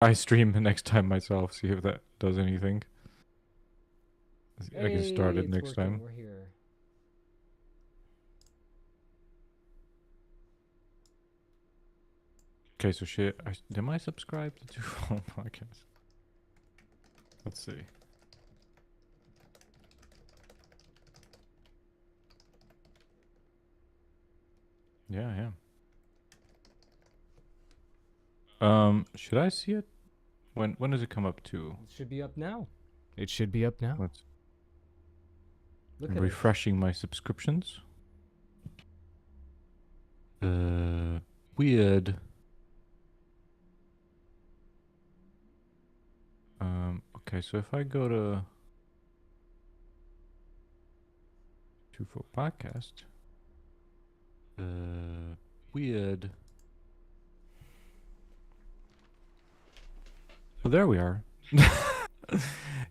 I stream the next time myself, see if that does anything. I can start Hey, it it's next working. time. We're here. Okay, so shit. Am I subscribed to Twofold podcast? Let's see. Yeah, yeah. Should I see it? When does it come up to? It should be up now. It should be up now. Let's. Look I'm at it. refreshing my subscriptions. Weird. Okay, so if I go to Twofold podcast, weird. Oh, there we are.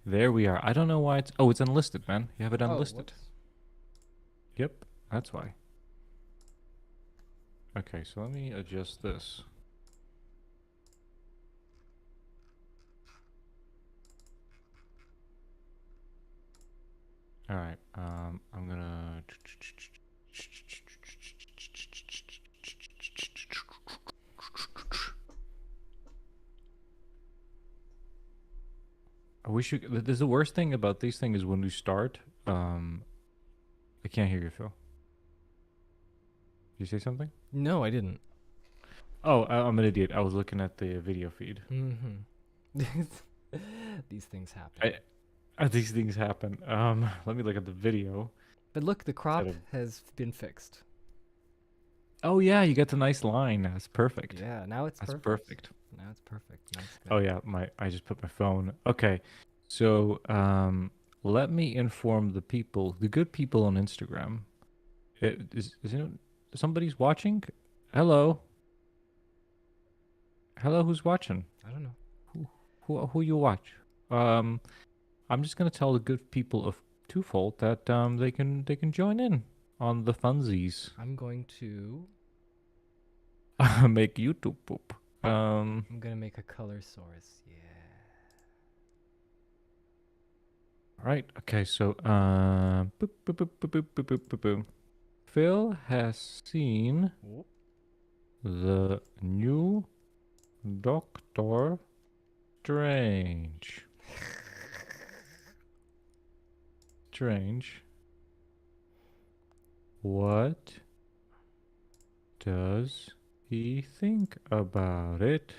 There we are. I don't know why it's. Oh, it's unlisted, man. You have it Oh, unlisted. whoops. Yep, that's why. Okay, so let me adjust this. All right. I'm gonna. I wish you. There's the worst thing about these things is when we start. I can't hear you, Phil. Did you say something? No, I didn't. Oh, I'm an idiot. I was looking at the video feed. Mm-hmm. These things happen. These things happen. Let me look at the video. But look, the crop Instead of. has been fixed. Oh yeah, you get the nice line. That's perfect. Yeah, now it's That's perfect. perfect. Now it's perfect. Now it's good. Oh yeah, I just put my phone. Okay. So, let me inform the people, the good people on Instagram. Somebody's watching? Hello. Hello, who's watching? I don't know. Who you watch? I'm just gonna tell the good people of Twofold that they can join in on the funsies. I'm going to. Make YouTube poop. I'm gonna make a color source. Yeah. Right. Okay. So, boop, boop, boop, boop, boop, boop, boop, boop, boop. Phil has seen Whoop. the new Doctor Strange. Strange. What does he think about it?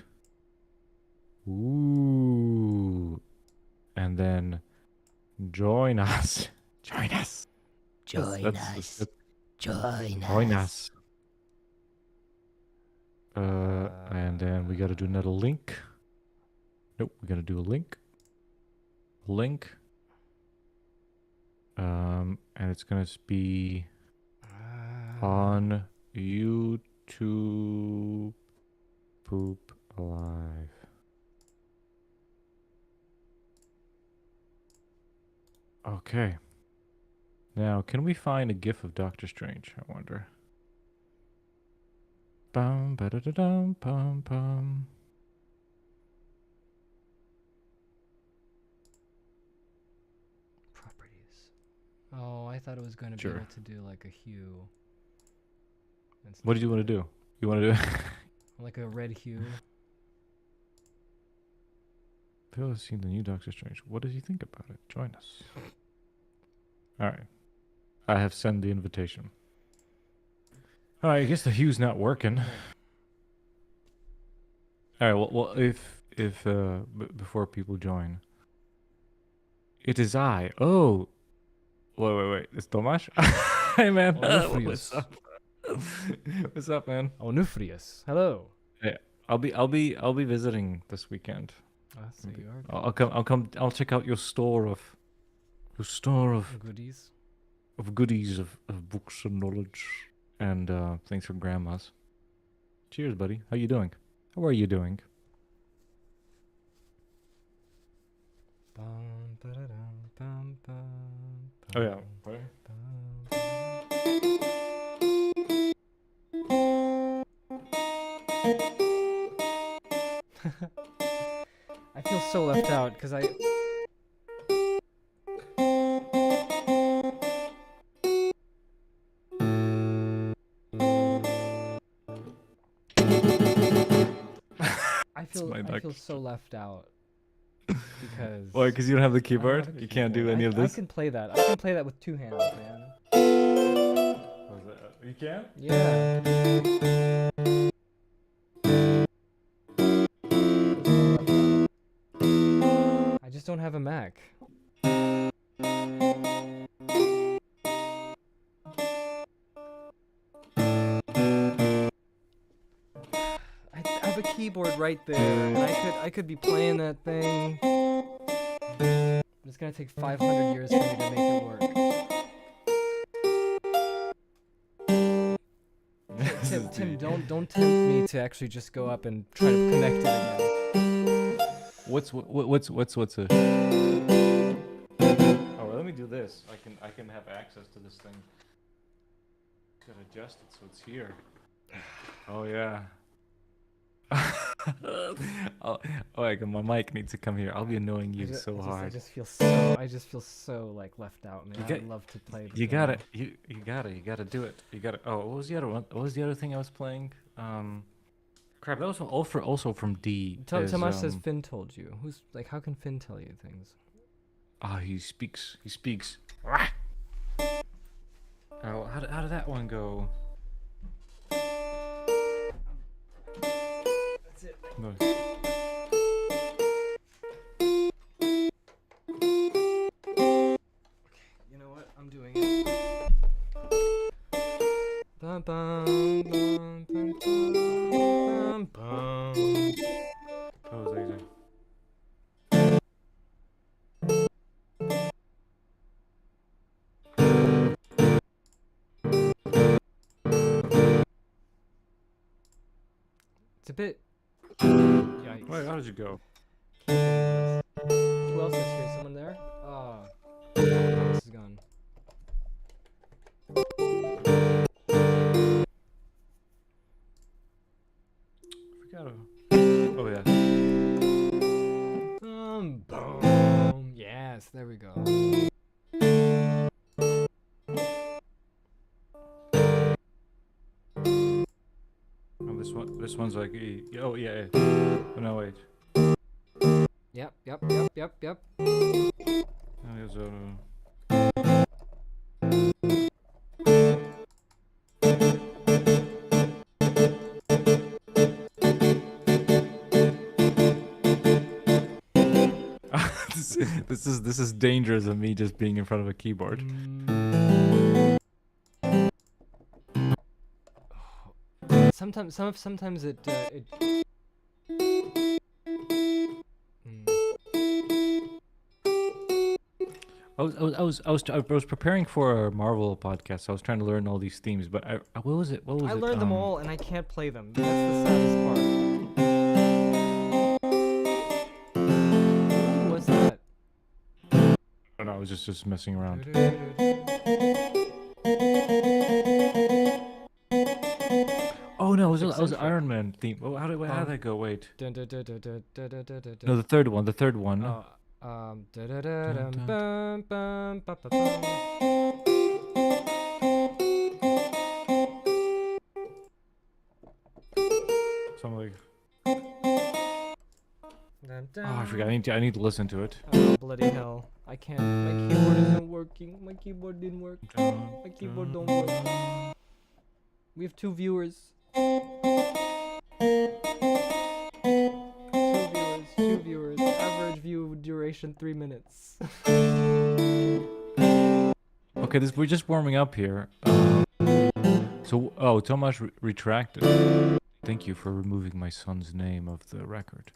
Ooh. And then join us. Join us. Join us. Join Join us. us. And then we gotta do another link. Nope, we gotta do a link. Link. And it's gonna be on YouTube Poop Alive. Okay. Now, can we find a GIF of Doctor Strange? I wonder. Bum ba da da dum pum pum. Properties. Oh, I thought it was going to Sure. be able to do like a hue. What do you want to do? You want to do? Like a red hue. Phil has seen the new Doctor Strange. What does he think about it? Join us. All right. I have sent the invitation. All right. I guess the hue's not working. All right. Well, if before people join, it is I. Oh, wait. It's Tomasz. Hey man. What's up? What's up, man? Onufrius. Hello. Yeah, I'll be visiting this weekend. So you are I'll come. I'll check out your store of goodies. goodies of books and knowledge and things for grandmas. Cheers, buddy. How you doing? How are you doing? Bum, ba-da-dum, bum, bum, Oh yeah. bum, bum. I feel so left out because I. I feel so left out because. Why? Because you don't have the I don't keyboard? have a You can't do any of I this? can play that. I can play that with 2 hands, man. You can? Yeah. I just don't have a Mac. I have a keyboard right there, and I could be playing that thing. It's gonna take 500 years for me to make it work. Tim, don't tempt me to actually just go up and try to connect it again. What's a? Oh, well, let me do this. I can have access to this thing. Gotta adjust it so it's here. Oh yeah. Oh, like my mic needs to come here. I'll be annoying you so hard. I just feel so like left out, man. I'd love to play. You gotta do it. You gotta. Oh, what was the other one? What was the other thing I was playing? Crap. That was also from D. Tomasz says Finn told you. Who's like? How can Finn tell you things? He speaks. Oh, how did that one go? That's it. No. You know what? I'm doing it. Bum, bum, bum, bum, bum, bum. That was easy. It's a bit. Yikes. Wait, how did you go? Who else is here? Someone there? Oh, this is gone. Oh yeah. Boom. Yes, there we go. Oh, this one's like E. Oh yeah. Oh no, wait. Yep. Oh, there's this is dangerous of me just being in front of a keyboard. Sometimes it. I was preparing for a Marvel podcast. So I was trying to learn all these themes, but what was it? I learned them all, and I can't play them. That's the saddest part. Ooh, what's that? Oh no, I was just messing around. Oh no, it was an Iron Man theme. Oh, how did that go? Wait. No, the third one. Oh, Something like. Oh, I forgot. I need to listen to it. Oh, bloody hell. I can't. My keyboard isn't working. My keyboard didn't work. My keyboard don't work. We have 2 viewers. 2 viewers. Average view duration 3 minutes. Okay, we're just warming up here. So, Tomasz retracted. Thank you for removing my son's name of the record.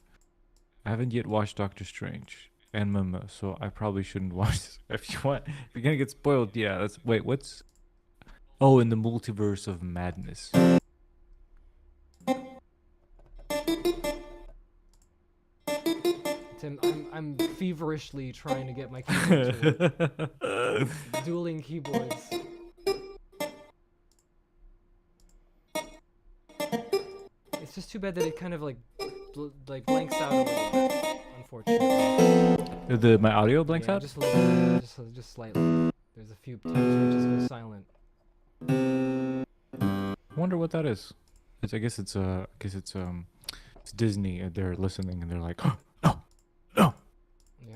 I haven't yet watched Doctor Strange and Mama, so I probably shouldn't watch this. If you're gonna get spoiled, yeah. Wait, what's? Oh, in the Multiverse of Madness. Tim, I'm feverishly trying to get my keyboard to work. Dueling keyboards. It's just too bad that it kind of like blanks out a little bit, unfortunately. My audio blanks Yeah, out. just a little bit, just slightly. There's a few times where it just goes silent. I wonder what that is. I guess it's it's Disney. They're listening and they're like, oh, no, no.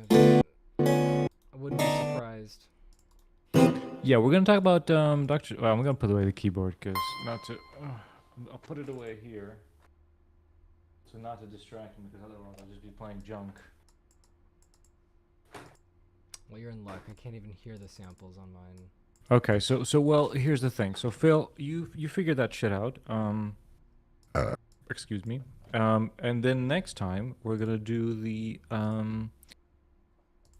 Yeah, I wouldn't be surprised. Yeah, we're gonna talk about Doctor. Well, I'm gonna put away the keyboard because not to. I'll put it away here, so not to distract me because otherwise I'll just be playing junk. Well, you're in luck. I can't even hear the samples on mine. Okay, so well, here's the thing. So Phil, you figured that shit out. Excuse me. And then next time we're gonna do the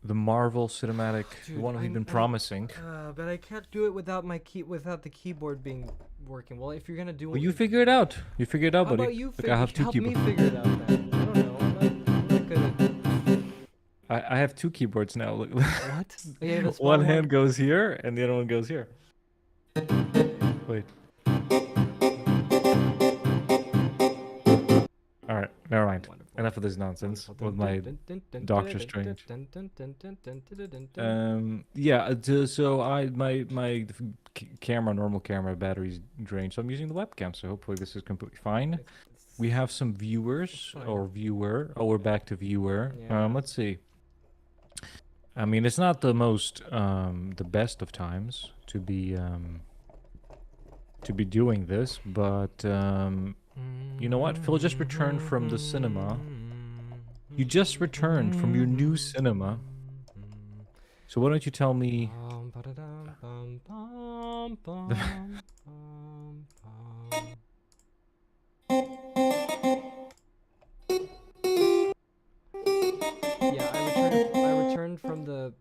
Marvel cinematic, Dude, the one we've been promising. But I can't do it without without the keyboard being working. Well, if you're gonna do Well, it, you figure it out. You figure it out, how buddy. about you Look, I have two help me keyboards. figure it out then? I don't know. I'm not good at I have two keyboards now. Look. what? Yeah, the small One hand goes here and the other one goes here. Wait. All right, never mind. Wonderful. Enough of this nonsense Wonderful. with my Doctor Strange. Yeah. So my camera, normal camera, battery's drained, so I'm using the webcam. So hopefully this is completely fine. We have some viewers or viewer. Oh, we're back to viewer. Yeah. Let's see. I mean, it's not the most the best of times to be doing this, but you know what? Phil just returned from the cinema. You just returned from your new cinema. So why don't you tell me? Yeah, I returned from the.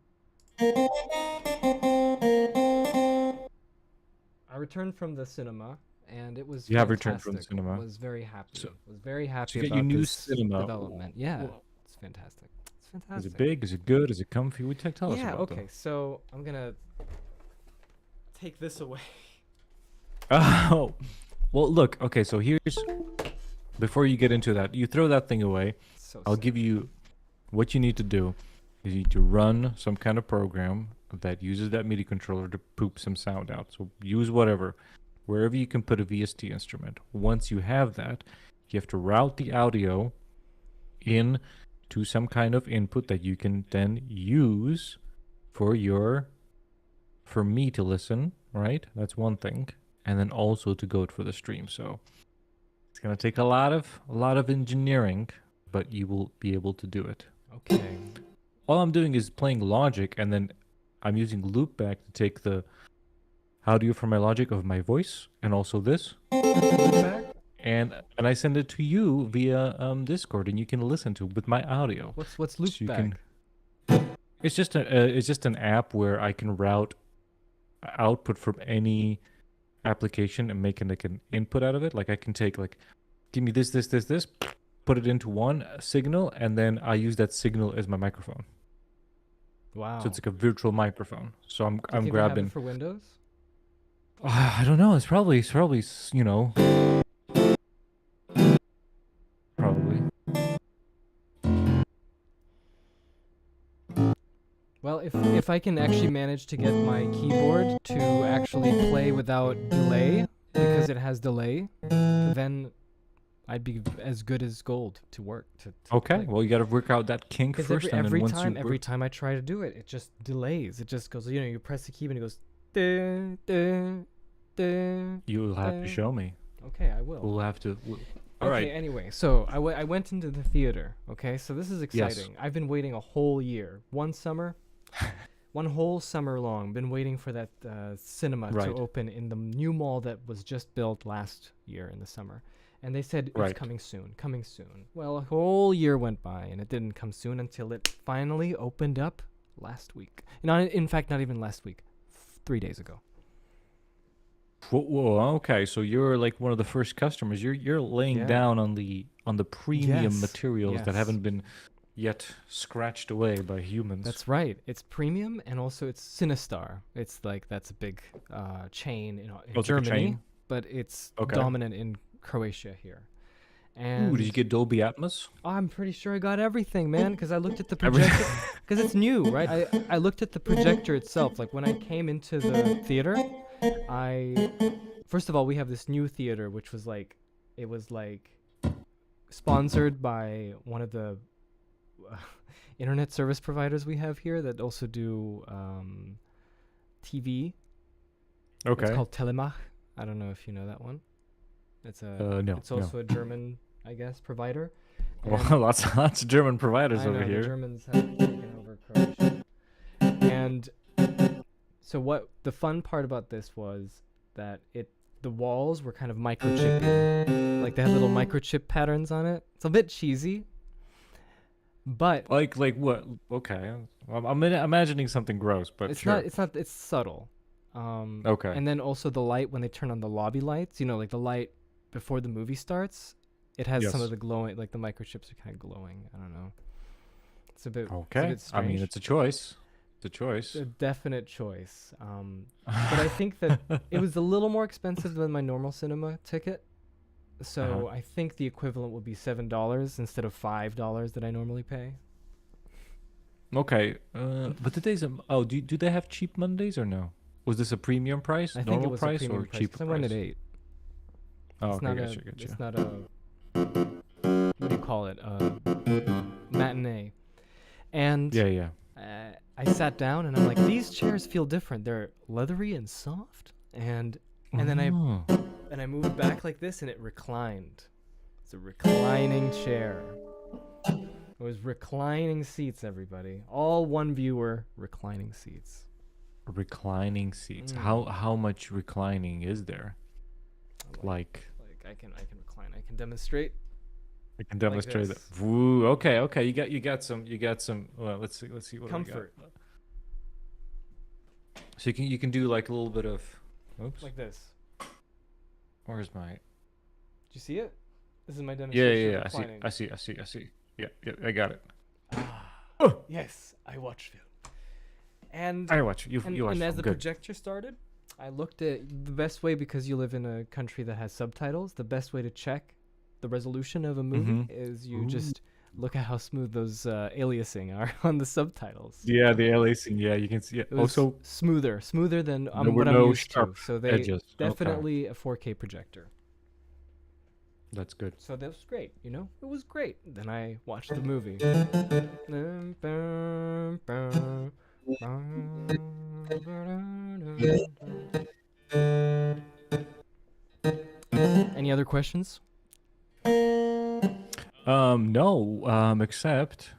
I returned from the cinema, and it was. You have returned from the fantastic. cinema. Was very happy. So- was very happy you got about your new this cinema. development. Yeah, Well, it's fantastic. It's is fantastic. it big? Is it good? Is it comfy? Tell us Yeah. about Okay. So I'm gonna take this away. Oh, well, look. Okay, so here's before you get into that, you throw that thing away. So I'll sick. give you what you need to do. Is you need to run some kind of program that uses that MIDI controller to poop some sound out. So use whatever, wherever you can put a VST instrument. Once you have that, you have to route the audio in to some kind of input that you can then use for me to listen, right? That's one thing. And then also to go for the stream. So it's gonna take a lot of engineering, but you will be able to do it. Okay. All I'm doing is playing Logic, and then I'm using Loopback to take the audio from my Logic of my voice, and also this, and I send it to you via Discord, and you can listen to with my audio. What's So you loopback? it's just an app where I can route output from any application and make like an input out of it. Like I can take give me this, put it into one signal, and then I use that signal as my microphone. Wow. So it's like a virtual microphone. So I'm Do you think they have grabbing. it for Windows? I don't know. It's probably probably. Well, if I can actually manage to get my keyboard to actually play without delay, because it has delay, then I'd be as good as gold to work. To Okay. play. Well, you got to work out that kink Because first, and every then once time, you every work, time I try to do it, it just delays. It just goes. You press the key and it goes. Duh, duh, duh. you'll have to show me. Okay, I will. We'll have to. All Okay, right. anyway, so I went into the theater, okay? So this is exciting. I've been waiting a whole year. One whole summer long, been waiting for that cinema to Right. open in the new mall that was just built last year in the summer. And they said Right. it's coming soon, coming soon. Well, a whole year went by and it didn't come soon until it finally opened up last week. In fact, not even last week, 3 days ago. Whoa, okay, so you're like one of the first customers. You're laying Yeah. down on the premium Yes, materials that yes. haven't been yet scratched away by humans. That's right. It's premium and also it's Sinistar. It's like that's a big chain in it's like a Germany, chain? but it's Okay. dominant in Croatia here. And Ooh, did you get Dolby Atmos? I'm pretty sure I got everything, man, because I looked at the Every- projector. Because it's new, right? I looked at the projector itself. Like when I came into the theater, first of all, we have this new theater, which was like, it was like sponsored by one of the internet service providers we have here that also do TV. Okay. It's called Telemach. I don't know if you know that one. It's no. It's also a German, I guess, provider. Well, And lots of German providers I know, over the here. Germans have taken over Croatia. And so what the fun part about this was that the walls were kind of microchippy. Like they had little microchip patterns on it. It's a bit cheesy. But Like what? Okay. I'm imagining something gross, but it's sure. not it's subtle. Okay. And then also the light when they turn on the lobby lights, like the light before the movie starts, it has some Yes. of the glowing, like the microchips are kind of glowing. I don't know. It's a bit Okay. It's a bit I mean, strange. it's a choice. It's a choice. A definite choice. But I think that it was a little more expensive than my normal cinema ticket. So I think the equivalent would be $7 instead of $5 that I normally pay. Okay. But today's do they have cheap Mondays or no? Was this a premium price, I think normal it was price, a premium or price. cheap 'Cause I went at price? 8. Oh, It's okay, not gotcha. It's not a what do you call it? Matinee. And Yeah. I sat down and I'm like, these chairs feel different. They're leathery and soft, and then I moved back like this and it reclined. It's a reclining chair. It was reclining seats, everybody. All one viewer reclining seats. Reclining seats. Mm. How much reclining is there? Like I can recline. I can demonstrate. I can demonstrate that. this. Woo. Okay. You got some. Well, let's see what Comfort. we got. So you can do like a little bit of. Oops. Like this. Where's my? Do you see it? This is my Yeah. demonstration. of I reclining. see. Yeah. I got it. Yes, I watch film. And I watch you. and, You watch. and as the Good. projector started, I looked at the best way, because you live in a country that has subtitles. The best way to check the resolution of a movie is you just look at how smooth those aliasing are on the subtitles. Yeah, the aliasing. Yeah, you can see it. It was Also, smoother than there were what I'm no used to. sharp So they edges. Okay. definitely a 4K projector. That's good. So that was great. It was great. Then I watched the movie. Any other questions? No. Except,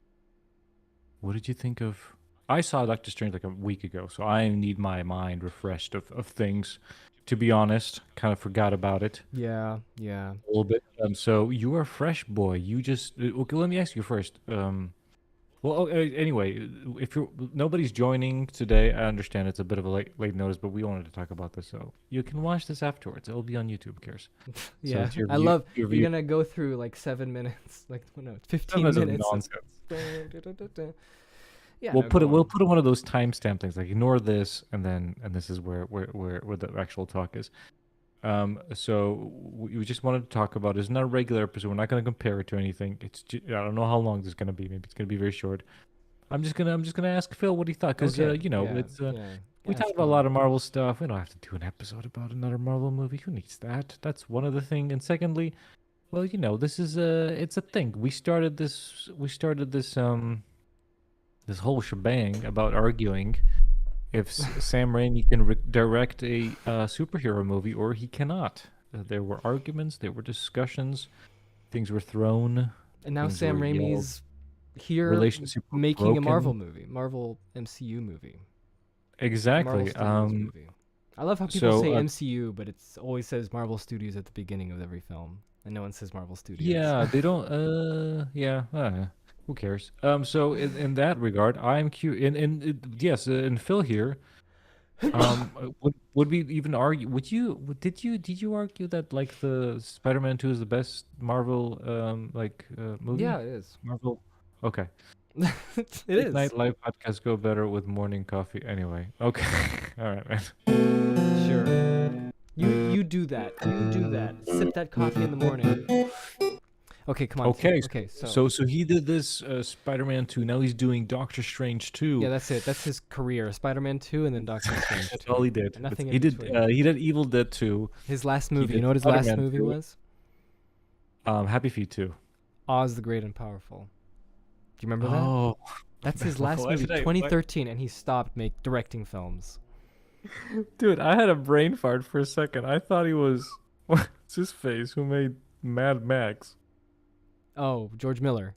what did you think of? I saw Doctor Strange like a week ago, so I need my mind refreshed of things. To be honest, kind of forgot about it Yeah. a little bit. So you are a fresh boy. You just okay. Let me ask you first. Anyway, if nobody's joining today, I understand it's a bit of a late notice, but we wanted to talk about this, so you can watch this afterwards. It'll be on YouTube. Who cares? Yeah. it's your I view- love your you're view. gonna go through like 7 minutes. Like no, 15 That's minutes. nonsense. Yeah. We'll no, put go it. We'll on. put it one of those timestamp things, like ignore this, and this is where the actual talk is. So we just wanted to talk about. It's not a regular episode. We're not going to compare it to anything. I don't know how long this is going to be. Maybe it's going to be very short. I'm just gonna ask Phil what he thought, because Okay, it's we Ask talk about a him. lot of Marvel stuff. We don't have to do an episode about another Marvel movie. Who needs that? That's one of the thing. And secondly, well, this is it's a thing. We started this this whole shebang about arguing if Sam Raimi can direct a superhero movie or he cannot. There were arguments, there were discussions, things were thrown. And now things Sam were yelled. Raimi's here Relationship were making a Marvel broken. MCU movie. Exactly. Marvel Studios movie. I love how people so, say MCU, but it always says Marvel Studios at the beginning of every film, and no one says Marvel Studios. Yeah, they don't. Who cares? So in that regard, I'm curious. Yes, and Phil here. Would we even argue? Did you argue that like the Spider-Man 2 is the best Marvel movie? Yeah, it is. Marvel. Okay. It is. Night live podcasts go better with morning coffee. Anyway. Okay. All right, man. Sure. You do that. You do that. Sip that coffee in the morning. Okay, come on. Okay, Okay, so he did this Spider-Man 2. Now he's doing Doctor Strange 2. yeah, that's it. That's his career. Spider-Man 2 and then Doctor Strange 2. That's all he did. And nothing He in did between. he did Evil Dead 2. His last He movie. You did know what his last Spider-Man movie 2. was? Happy Feet 2. Oz the Great and Powerful. Do you remember that? Oh, That's his last why movie, did I- 2013, and he stopped directing films. dude, I had a brain fart for a second. I thought he was what's his face who made Mad Max. Oh, George Miller.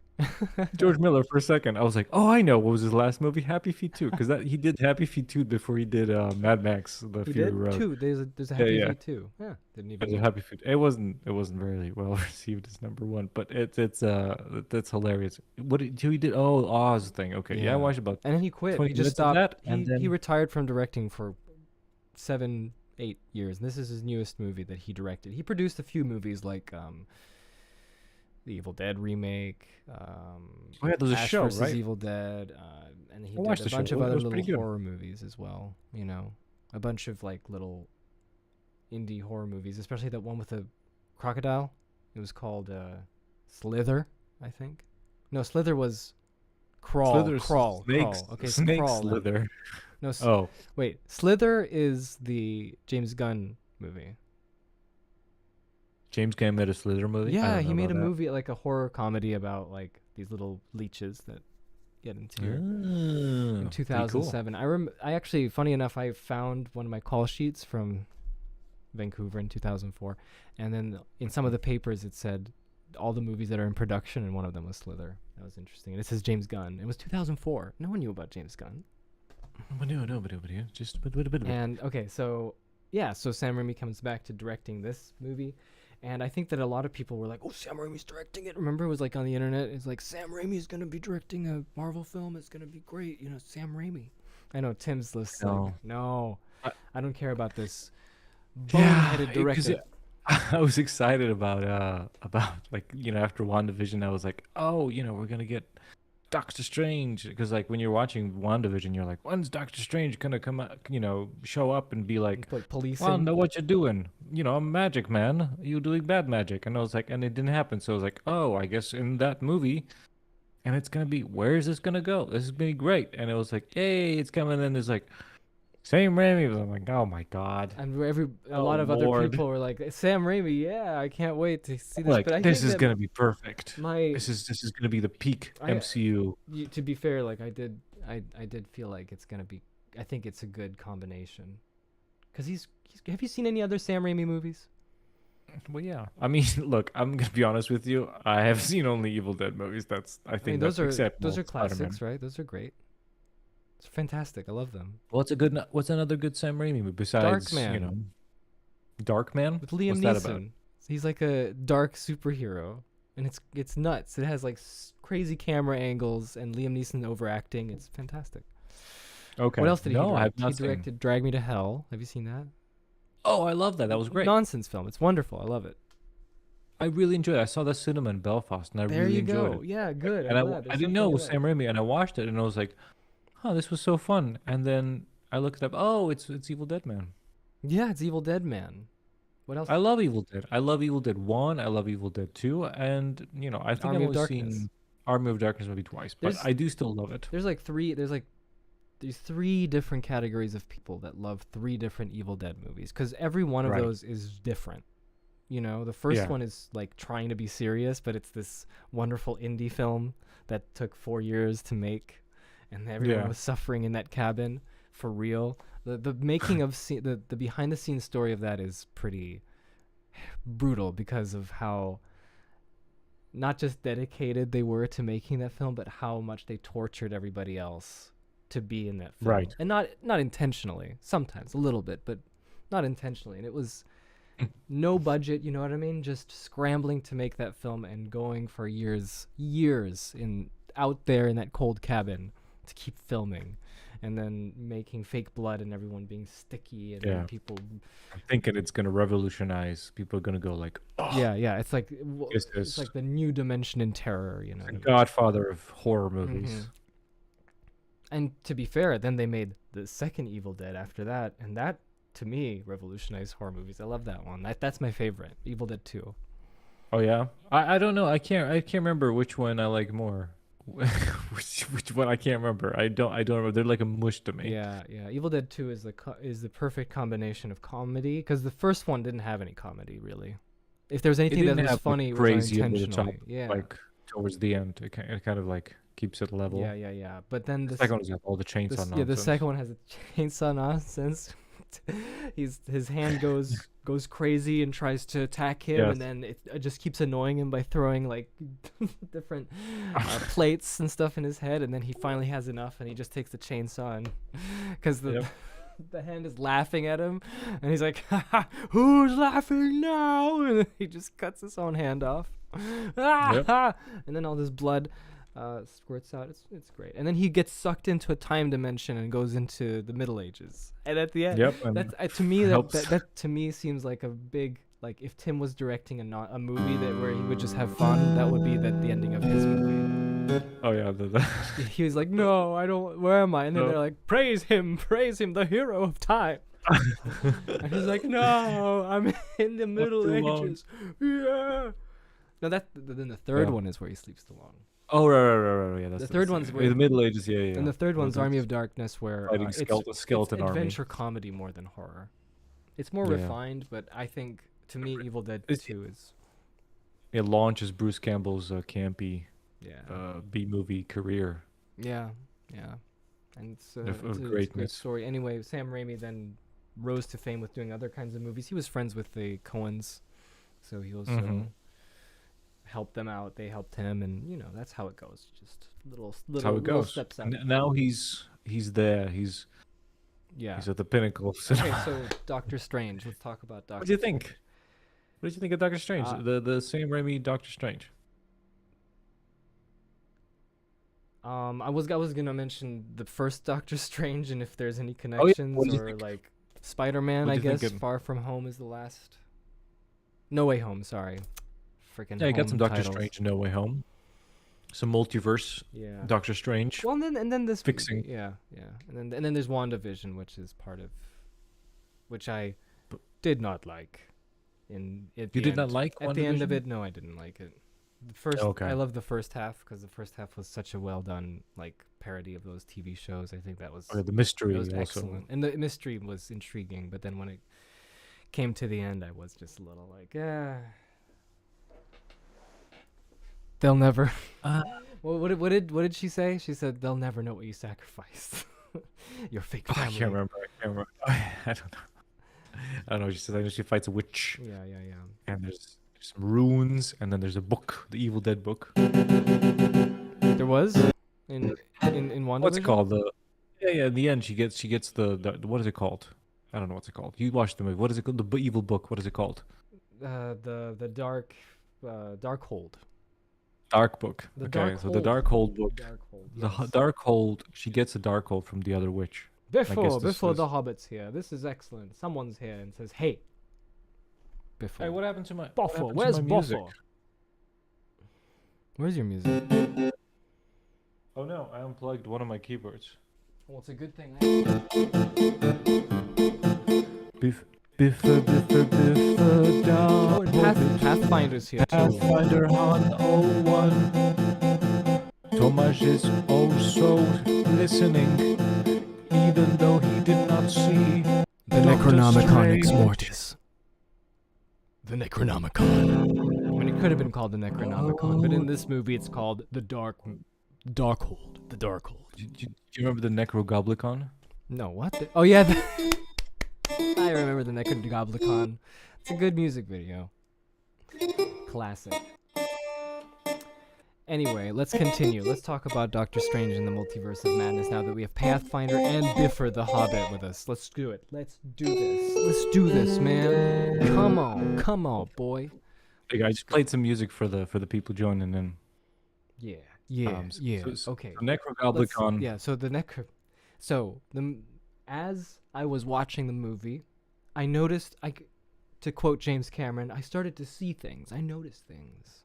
George Miller for a second. I was like, "Oh, I know. What was his last movie? Happy Feet 2." Cuz that he did Happy Feet 2 before he did Mad Max: The He Fury did Road. two. There's a Happy yeah. Feet too. Yeah, didn't There's a even. Happy Feet. It wasn't very well received as number 1, but that's hilarious. What did he did? Oh, Oz thing. Okay. Yeah, I watched about And then he quit. 20 He just minutes of stopped. that, and He then retired from directing for 7, 8 years. And this is his newest movie that he directed. He produced a few movies like the Evil Dead remake. oh yeah, there's a Ash show, vs. right? Evil Dead, and he I watched did the a bunch show. of It other was pretty little good. horror movies as well. You know, a bunch of like little indie horror movies, especially that one with a crocodile. It was called Slither, I think. No, Slither was Crawl. Slither's Crawl. snakes, Crawl. Okay, it's snake Crawl. now. slither. No, Oh, wait. Slither is the James Gunn movie. James Gunn made a Slither movie. I Yeah, don't he know made a about that. movie like a horror comedy about like these little leeches that get into your Oh, in pretty cool. 2007. I actually, funny enough, I found one of my call sheets from Vancouver in 2004, and then in some of the papers it said all the movies that are in production, and one of them was Slither. That was interesting. And it says James Gunn. It was 2004. No one knew about James Gunn. But just And okay, so yeah, so Sam Raimi comes back to directing this movie. And I think that a lot of people were like, "Oh, Sam Raimi's directing it." Remember, it was like on the internet. It's like Sam Raimi's gonna be directing a Marvel film. It's gonna be great, Sam Raimi. I know Tim's list. No. Like, no, I- I don't care about this Yeah, boneheaded director. I was excited about like after WandaVision I was like, oh, we're gonna get Doctor Strange, because like when you're watching WandaVision you're like, when's Doctor Strange gonna come out, show up and be like, Like policing. Wanda, what you doing? I'm magic man. You doing bad magic? And I was like, and it didn't happen. So I was like, oh, I guess in that movie, and it's gonna be, where is this gonna go? This is gonna be great. And it was like, hey, it's coming. And there's like, Sam Raimi. I'm like, oh my god. And a Oh, lot of other Lord. people were like, Sam Raimi, yeah, I can't wait to see this. Like, But I this think is that gonna be perfect. my This is gonna be the peak I- MCU. to be fair, like I did feel like it's gonna be. I think it's a good combination, because he's. Have you seen any other Sam Raimi movies? Well, yeah. I mean, look, I'm gonna be honest with you. I have seen only Evil Dead movies. I think those that's are acceptable. those are Spider-Man. classics, right? Those are great. It's fantastic. I love them. What's another good Sam Raimi movie besides Darkman. Darkman? With Liam What's that about? Neeson. He's like a dark superhero, and it's nuts. It has like crazy camera angles and Liam Neeson overacting. It's fantastic. Okay. What else did he No, direct? I have not He directed Drag Me to Hell. Have you seen that? Oh, I love that. That was great. Nonsense film. It's wonderful. I love it. I really enjoyed it. I saw that cinema in Belfast, and I There really you enjoyed go. it. Yeah, good. And I'm glad. I There's didn't know it was something Sam Raimi, and I watched it, and I was like, "Oh, this was so fun." And then I looked it up. Oh, it's Evil Dead Man. Yeah, it's Evil Dead Man. What else? I love Evil Dead. I love Evil Dead 1. I love Evil Dead 2, and I think Army I've of only Darkness. seen Army of Darkness maybe twice, but There's- I do still love it. There's three different categories of people that love three different Evil Dead movies, because every one of Right. those is different. The first Yeah. one is like trying to be serious, but it's this wonderful indie film that took 4 years to make, and everyone Yeah. was suffering in that cabin for real. The making of the behind the scenes story of that is pretty brutal, because of how not just dedicated they were to making that film, but how much they tortured everybody else to be in that film. Right. And not intentionally. Sometimes a little bit, but not intentionally. And it was no budget, you know what I mean? Just scrambling to make that film and going for years out there in that cold cabin to keep filming, and then making fake blood and everyone being sticky, and then Yeah. people. I'm thinking it's gonna revolutionize. People are gonna go like, "Oh, Yeah, it's like This it's is like the new dimension in terror, you know. the what I mean? Godfather of horror movies." Mhm. And to be fair, then they made the second Evil Dead after that, and that to me revolutionized horror movies. I love that one. That's my favorite, Evil Dead 2. Oh yeah. I don't know. I can't remember which one I like more. Which one I can't remember. I don't remember. They're like a mush to me. Yeah, yeah. Evil Dead 2 is the perfect combination of comedy because the first one didn't have any comedy really. If there was It anything that didn't was have like funny, it was crazy over the top unintentionally. Yeah. like towards the end. It kind of like keeps it level. Yeah, yeah, yeah. But then The this, second one's got all the chainsaw yeah, the nonsense. second one has a chainsaw nonsense. His hand goes crazy and tries to attack him, Yes. and then it just keeps annoying him by throwing like different plates and stuff in his head, and then he finally has enough, and he just takes the chainsaw and because the Yep. the hand is laughing at him, and he's like, "Haha, who's laughing now?" And he just cuts his own hand off. And then all this blood squirts out. It's great. And then he gets sucked into a time dimension and goes into the Middle Ages. And at the end, Yep. And that's to me helps. that to me seems like a big, like if Tim was directing a movie that where he would just have fun, that would be the ending of his movie. Oh yeah. He was like, "No, I don't. Where am I?" And then No. they're like, praise him, the hero of time." And he's like, "No, I'm in the Middle too long. Ages." Yeah. No, then the third Yeah. one is where he sleeps too long. Oh right. Yeah. That's The third one's the Middle Ages. Yeah, yeah. And the third one's Those Army of Darkness, where fighting it's skeleton army. adventure comedy more than horror. It's more Yeah. refined, but I think to me, Evil Dead It's- 2 is It launches Bruce Campbell's campy yeah, B movie career. yeah. And it's Of it's a great greatness. story. Anyway, Sam Raimi then rose to fame with doing other kinds of movies. He was friends with the Coens, so he also Mhm. helped them out. They helped him, and that's how it goes. Just little That's how it little goes. steps out. Now he's there. He's at the pinnacle. Okay, so Doctor Strange. Let's talk about Doctor. What do you think? What did you think of Doctor Strange? Uh, The Sam Raimi Doctor Strange. I was gonna mention the first Doctor Strange and if there's any Oh, yeah. connections What did you or think? like Spider-Man. What I did you think guess of- Far From Home is the last. No Way Home. Sorry, freaking. Yeah, you got some home Doctor titles. Strange No Way Home. Some multiverse Yeah. Doctor Strange. Well, and then this Fixing. Yeah. And then there's WandaVision, which is part of, which I B- did not like. You did not like at the end of WandaVision? it. No, I didn't like it. The first, Okay. I love the first half because the first half was such a well done like parody of those TV shows. I think that was The mystery it was also. excellent, and the mystery was intriguing. But then when it came to the end, I was just a little like, they'll never. Well, what did she say? She said they'll never know what you sacrificed. Your fake I family. can't remember. I don't know. I don't know. She says I know she fights a witch, Yeah. and there's some runes, and then there's a book, the Evil Dead book. There was in WandaVision. What's it called? Yeah. In the end, she gets the what is it called? I don't know what's it called. You watched the movie. What is it called? The evil book. What is it called? The dark hold. Dark book. The Okay, Dark so the Hold. Dark Hold book. Dark hold. Dark Hold. She gets a Dark Hold from the other witch. Before this the hobbit's here. This is excellent. Someone's here and says, "Hey." Before. Hey, what happened to my Buffer? what happened to Where's my music? Buffer? Where's your music? Oh no, I unplugged one of my keyboards. Well, it's a good thing. Biffer down. Oh, and Pathfinder's here too. Pathfinder Han 01. Tomasz is also listening, even though he did not see The Doctor Necronomicon Ex Strange. Mortis. The Necronomicon. I mean, it could have been called the Necronomicon, but in this movie, it's called the Darkhold. The Darkhold. Do you remember the Necrogoblicon? No, what? Oh yeah, I remember the Necrogoblicon. It's a good music video. Classic. Anyway, let's continue. Let's talk about Doctor Strange and the Multiverse of Madness now that we have Pathfinder and Biffer the Hobbit with us. Let's do it. Let's do this, man. Come on, boy. Hey, I just played some music for the people joining in. Yeah. The Okay. Necrogoblicon. Yeah. So as I was watching the movie, I noticed. To quote James Cameron, I started to see things. I noticed things.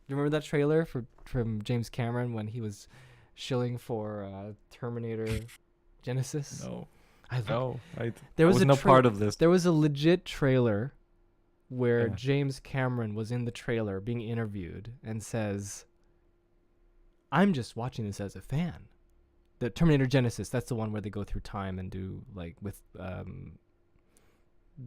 You remember that trailer from James Cameron when he was shilling for Terminator Genesis? No. I No. There was I was a no part of this. There was a legit trailer where Yeah. James Cameron was in the trailer being interviewed and says, "I'm just watching this as a fan." The Terminator Genesis, that's the one where they go through time and do like with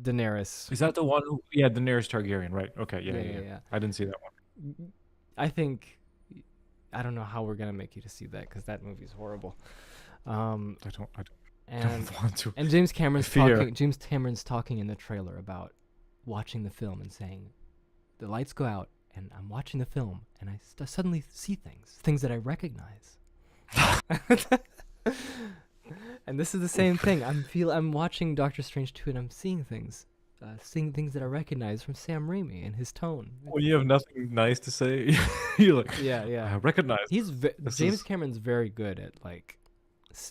Daenerys. Is that the one? Yeah, Daenerys Targaryen, right? Okay, yeah. Yeah. I didn't see that one. I think I don't know how we're gonna make you to see that because that movie's horrible. Um, I don't and want to. and James Cameron's fear. talking. James Cameron's talking in the trailer about watching the film and saying, "The lights go out, and I'm watching the film, and I suddenly see things that I recognize." And this is the same thing. I'm watching Doctor Strange 2, and I'm seeing things that I recognize from Sam Raimi and his tone. When you have nothing nice to say, you're like, Yeah. I recognize. James Cameron's very good at like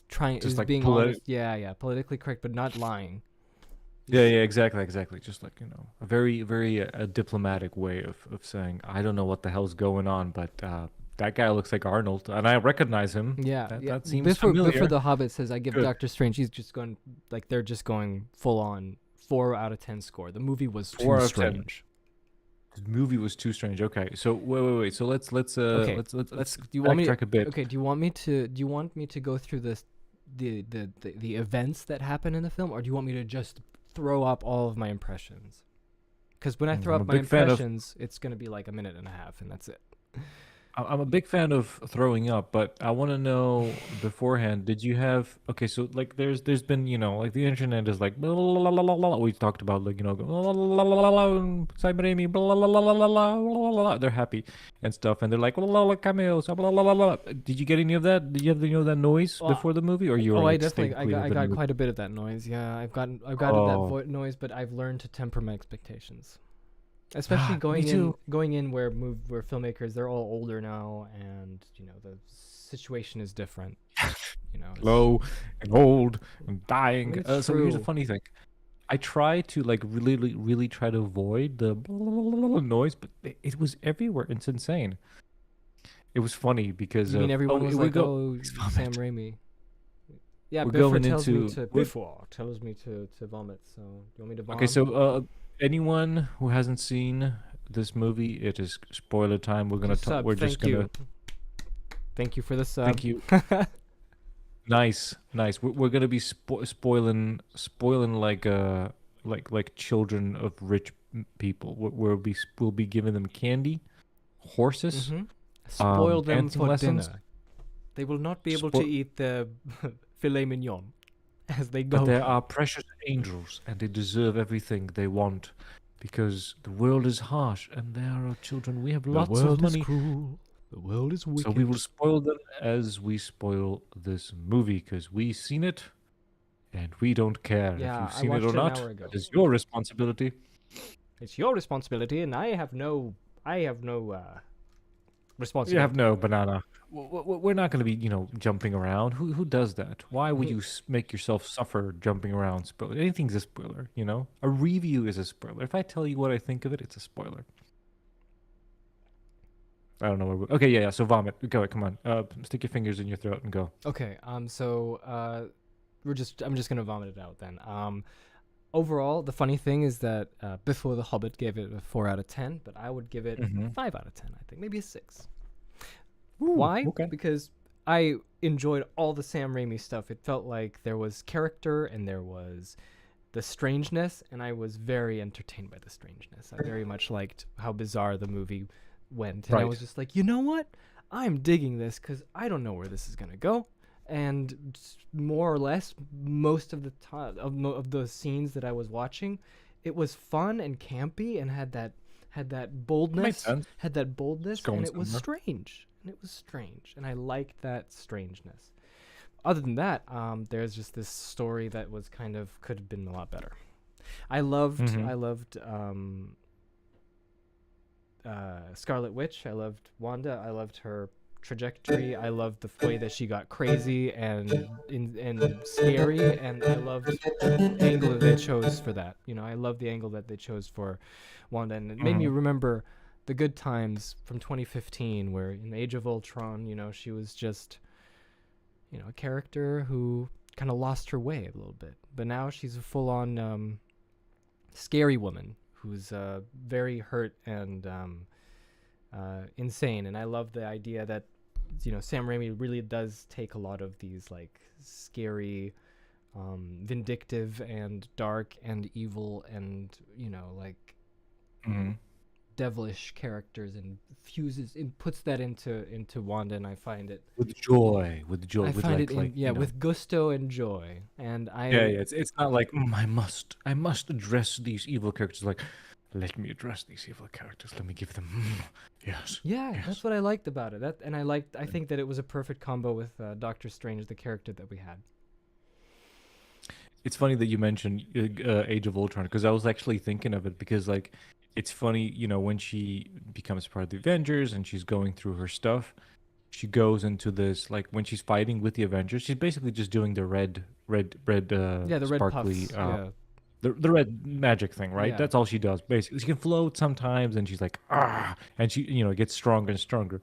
trying Just, like, being politi- honest. Yeah, politically correct, but not lying. Yeah, exactly. Just like, a very, very diplomatic way of saying, I don't know what the hell's going on, but that guy looks like Arnold, and I recognize him. Yeah, That seems familiar. Before The Hobbit says, I give Good. Doctor Strange, he's just going, like, they're just going full on 4 out of 10 score. The movie was 4 too out of 10. strange. The movie was too strange. Okay, so wait. So let's Okay, let's Do you want me backtrack a bit. Okay, do you want me to go through the events that happen in the film, or do you want me to just throw up all of my impressions? Because when I throw I'm up a my big fan of- impressions, it's gonna be like a minute and a half, and that's it. I'm a big fan of throwing up, but I want to know beforehand. Did you have So like, there's been like the internet is like blah, blah, blah, blah, blah. We talked about like blah, blah, blah, blah, blah, Simon Raimi, blah, blah, blah, blah, blah, blah, blah. They're happy and stuff, and they're like blah, blah, blah, cameos, blah, blah, blah, blah. Did you get any of that? Did you have that noise Well, before the movie, or you were I like, definitely stayed clear of I the got movie? quite a bit of that noise. Yeah, I've gotten that noise, but I've learned to temper my expectations. Especially Me too. going in where filmmakers, they're all older now, and the situation is different. It's- Low and old and dying. I mean, it's So here's the true. funny thing. I try to like really try to avoid the noise, but it was everywhere. It's insane. It was funny because You mean everyone was we like, go- "Oh, Sam Raimi." Yeah, We're Biffer going tells me into- to we're- tells me to vomit. So you want me to vomit? Okay, so anyone who hasn't seen this movie, it is spoiler time. We're gonna talk. Sub, We're just thank gonna you. Thank you for the sub. thank you. Nice. We're gonna be spoiling like children of rich people. We'll be giving them candy, horses. Mhm. Spoil them dancing for lessons. dinner. They will not be able Spo- to eat the filet mignon as they But go. they are precious angels, and they deserve everything they want, because the world is harsh, and they are our children. We have lots of money, cruel. The world is wicked. so we will spoil them as we spoil this movie, because we've seen it, and we don't care Yeah, if I you've seen it watched or it an not. hour ago. It is your responsibility. It's your responsibility, and I have no responsibility. You have no banana. We're not going to be, jumping around. Who does that? Why would you make yourself suffer jumping around? Spoiler. Anything's a spoiler, A review is a spoiler. If I tell you what I think of it, it's a spoiler. I don't know where okay, yeah. So vomit. Go, come on. Stick your fingers in your throat and go. Okay. So I'm just gonna vomit it out then. Overall, the funny thing is that Before the Hobbit gave it a 4 out of 10, but I would give it 5 out of 10. I think maybe a 6. Why? Okay. Because I enjoyed all the Sam Raimi stuff. It felt like there was character and there was the strangeness, and I was very entertained by the strangeness. I very much liked how bizarre the movie went, and I Right. was just like, you know what? I'm digging this because I don't know where this is gonna go. And more or less, most of the time of the scenes that I was watching, it was fun and campy and had that boldness, sense. and going it was somewhere. strange, and I liked that strangeness. Other than that, there's just this story that was could have been a lot better. I loved Scarlet Witch. I loved Wanda. I loved her trajectory. I loved the way that she got crazy and scary, and I loved the angle that they chose for that. I love the angle that they chose for Wanda, and it made me remember the good times from 2015, where in Age of Ultron, she was just, a character who kind of lost her way a little bit, but now she's a full-on scary woman who's very hurt and insane. And I love the idea that Sam Raimi really does take a lot of these like scary, vindictive and dark and evil and like devilish characters and fuses and puts that into Wanda, and I find it with joy, I find it with gusto and joy. And it's not like I must address these evil characters. Like, let me address these evil characters. Let me give them yes. Yeah, that's what I liked about it. I think that it was a perfect combo with Doctor Strange, the character that we had. It's funny that you mentioned Age of Ultron, because I was actually thinking of it, because like it's funny, when she becomes part of the Avengers and she's going through her stuff, she goes into this, like when she's fighting with the Avengers, she's basically just doing the red the sparkly red puffs. the red magic thing, right? Yeah. That's all she does. Basically, she can float sometimes, and she's like and she gets stronger and stronger.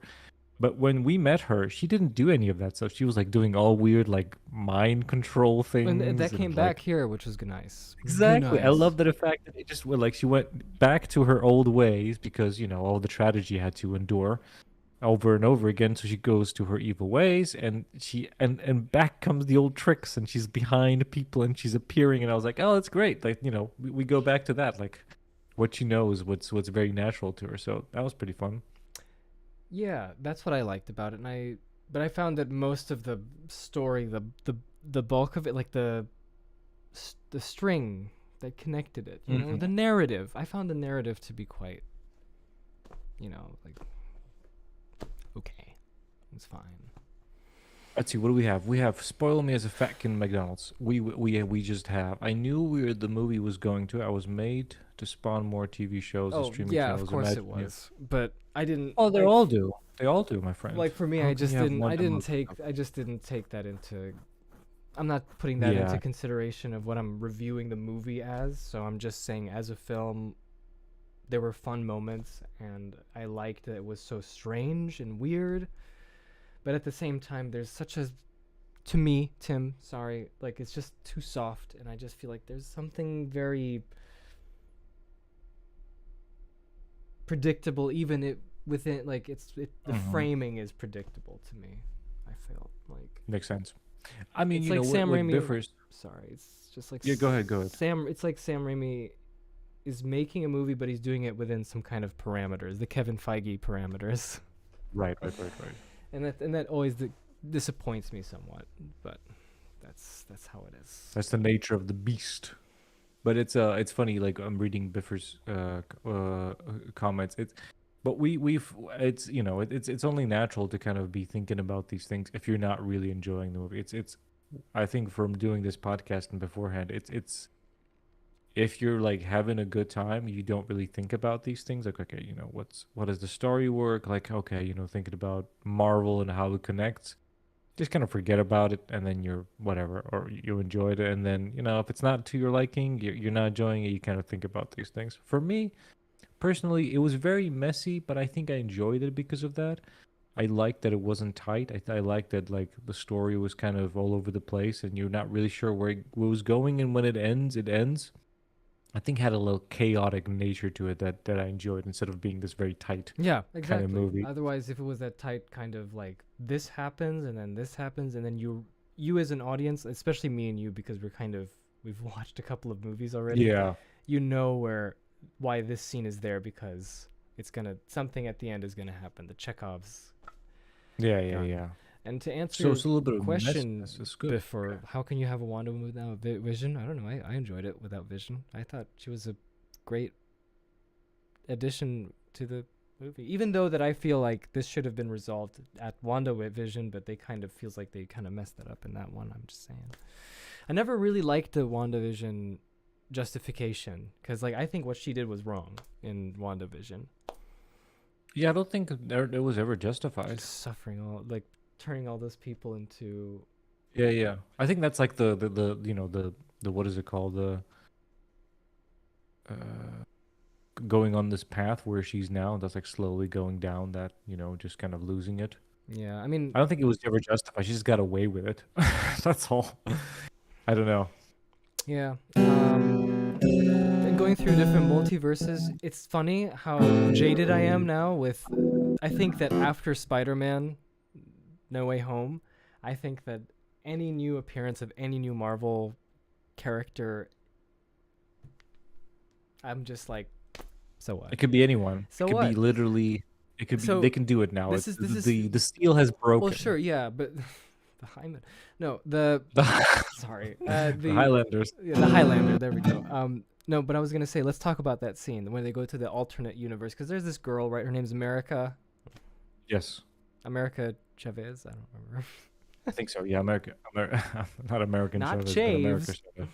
But when we met her, she didn't do any of that stuff. She was like doing all weird like mind control things. And that and, came like, back here, which was nice. exactly. I Nice. love the fact that it just like she went back to her old ways, because all the tragedy she had to endure over and over again. So she goes to her evil ways, and and back comes the old tricks, and she's behind people and she's appearing, and I was like, oh, that's great. Like, we go back to that, like what she knows, what's very natural to her. So that was pretty fun. Yeah, that's what I liked about it. But I found that most of the story, the bulk of it, like the string that connected it, the narrative. I found the narrative to be quite, like okay, it's fine. Let's see, what do we have? We have Spoil Me as a Fat Kid McDonald's. We just have. I knew where the movie was going to. I was made to spawn more TV shows and streaming channels. Of course Imagine, it was. But I didn't. Oh, they all do. They all do, my friend. Like for me, How I can just you have didn't. one I that didn't most take. of- I just didn't take that into. I'm not putting that into Yeah. consideration of what I'm reviewing the movie as. So I'm just saying, as a film, there were fun moments, and I liked that it was so strange and weird. But at the same time, there's such a, to me, Tim, sorry, like it's just too soft, and I just feel like there's something very predictable, even within, like the framing is predictable to me. I feel like Makes sense. I mean, it's like Sam what Raimi. differs. Sorry, it's just like Yeah, go ahead. It's like Sam Raimi is making a movie, but he's doing it within some kind of parameters, the Kevin Feige parameters. Right. And that always disappoints me somewhat, but that's how it is. That's the nature of the beast. But it's funny. Like, I'm reading Biffer's comments. It's only natural to kind of be thinking about these things if you're not really enjoying the movie. It's I think from doing this podcast and beforehand, it's if you're like having a good time, you don't really think about these things. Like, okay, what does the story work? Like, okay, thinking about Marvel and how it connects. Just kind of forget about it, and then you're whatever, or you enjoyed it, and then if it's not to your liking, you're not enjoying it. You kind of think about these things. For me, personally, it was very messy, but I think I enjoyed it because of that. I liked that it wasn't tight. I liked that like the story was kind of all over the place, and you're not really sure where it was going, and when it ends, it ends. I think it had a little chaotic nature to it that I enjoyed, instead of being this very tight. Yeah, exactly. movie. Otherwise, if it was that tight kind of like this happens and then this happens, and then you as an audience, especially me and you, because we've watched a couple of movies already. Yeah. Why this scene is there, because something at the end is gonna happen. The Chekhov's. Yeah. And to answer So it's a little bit your of question messiness. It's good. before, how can you have a Wanda without Vision? I don't know. I enjoyed it without Vision. I thought she was a great addition to the movie, even though that I feel like this should have been resolved at Wanda with Vision, but they kind of feels like they kind of messed that up in that one. I'm just saying. I never really liked the WandaVision justification, because like I think what she did was wrong in WandaVision. Yeah, I don't think it was ever justified. Just suffering turning all those people into. Yeah. I think that's like the what is it called, going on this path where she's now. That's like slowly going down that, just kind of losing it. Yeah, I mean, I don't think it was ever justified. She just got away with it. That's all. I don't know. yeah. And going going through different multiverses, it's funny how jaded I am now with. I think that after Spider-Man, No Way Home, I think that any new appearance of any new Marvel character, I'm just like, so what? It could be anyone. So it could what? be literally. It could be. So They can do it now. this is The steel has broken. well, sure, yeah, but the Hyman, no, the sorry, The Highlanders. yeah, the Highlander. There we go. No, but I was gonna say, let's talk about that scene when they go to the alternate universe, because there's this girl, right? Her name's America. Yes. America Chavez. I don't remember. I think so. Yeah, not American. Not Chavez, Chaves. but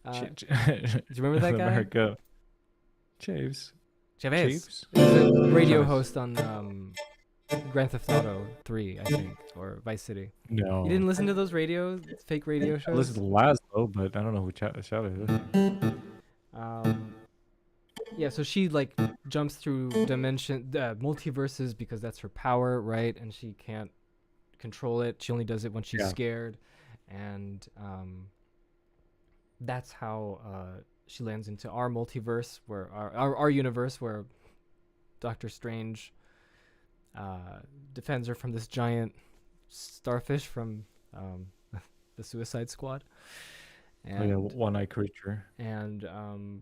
America Do you remember that guy? America. Chaves. Chavez. Chaves? He was a radio Chavez. host on Grand Theft Auto 3, I think, or Vice City. No. You didn't listen to those fake radio I shows? listened to Laszlo, but I don't know who Chavez is. Yeah, so she like jumps through multiverses because that's her power, right? And she can't control it. She only does it when she's Yeah. scared, and that's how she lands into our multiverse, where our universe, where Doctor Strange defends her from this giant starfish from the Suicide Squad. And, one-eye creature. and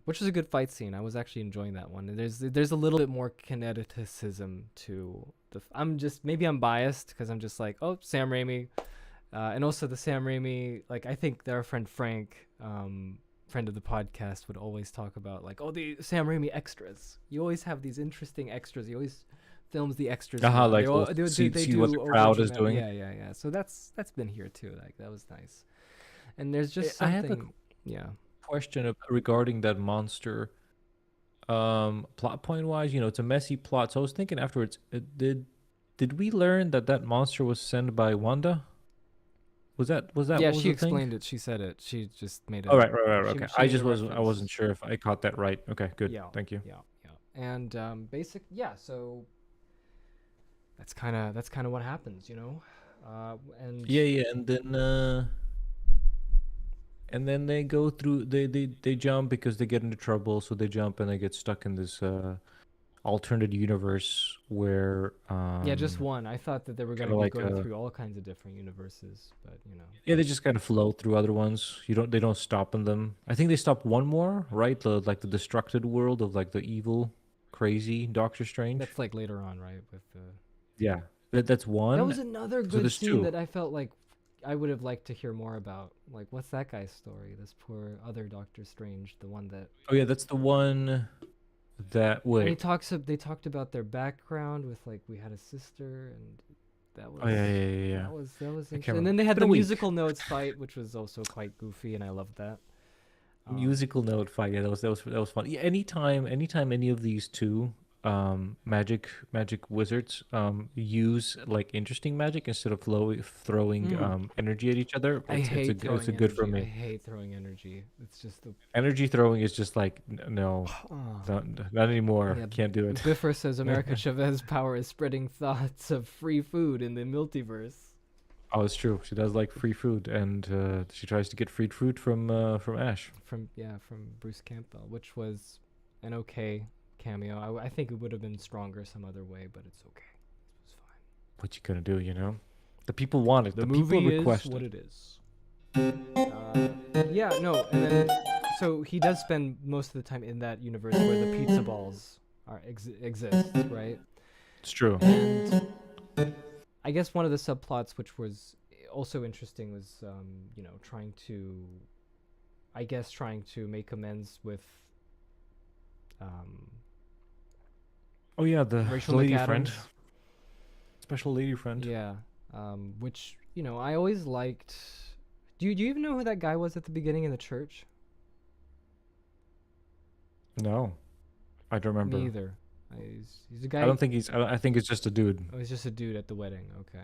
which was a good fight scene. I was actually enjoying that one. And there's a little bit more kineticism to maybe I'm biased because I'm just like, oh, Sam Raimi, and also the Sam Raimi, like I think that our friend Frank, friend of the podcast, would always talk about like, oh, the Sam Raimi extras. You always have these interesting extras. He always films the extras. Like they see do what the crowd is doing. Yeah. So that's been here too. Like that was nice. And there's just I have something. Yeah. Question regarding that monster. Plot point wise, it's a messy plot. So I was thinking afterwards, did we learn that monster was sent by Wanda? Was that? Yeah, what was she the thing? explained it. She said it. She just made it. Oh, right. she- Okay. she I made just a wasn't. I reference. wasn't sure if I caught that right. Okay. Good. Yeah. Thank you. Yeah. And so that's kind of what happens, and Yeah. And then they go through. They jump because they get into trouble. So they jump and they get stuck in this alternate universe where. just one. I thought that they were going kinda to be like going a- through all kinds of different universes, but Yeah, they just kind of flow through other ones. They don't stop in them. I think they stopped one more, right? The destructed world of like the evil, crazy Doctor Strange. that's like later on, right? With the Yeah, that's one. that was another good there's scene two. that I felt like I would have liked to hear more about. Like, what's that guy's story? This poor other Doctor Strange, the one that. Oh yeah, that's the one. That And wait. they talked about their background with like we had a sister and that was Oh yeah. that was interesting. remember. And then they had Been the a week. musical notes fight, which was also quite goofy, and I loved that. Musical note fight. Yeah, that was fun. Yeah, anytime any of these two magic wizards use like interesting magic instead of throwing energy at each other, I it's hate a throwing good for energy. I me. hate throwing energy. It's just the Energy throwing is just like no, not anymore. Yeah, Can't do it. Biffer says America Chavez's power is spreading thoughts of free food in the multiverse. Oh, it's true. She does like free food, and she tries to get free fruit from Ash. From Bruce Campbell, which was an okay cameo. I think it would have been stronger some other way, but it's okay. It was fine. What you gonna do? The people want it. The people movie request is what it. it is. And then so he does spend most of the time in that universe where the pizza balls exist, right? It's true. And I guess one of the subplots which was also interesting was trying to make amends with Oh yeah, the Rachel lady McAdams. friend, special lady friend. Yeah, which I always liked. Do you even know who that guy was at the beginning in the church? No, I don't remember. Me either. He's a guy. I don't think he's. I think it's just a dude. Oh, he's just a dude at the wedding. Okay.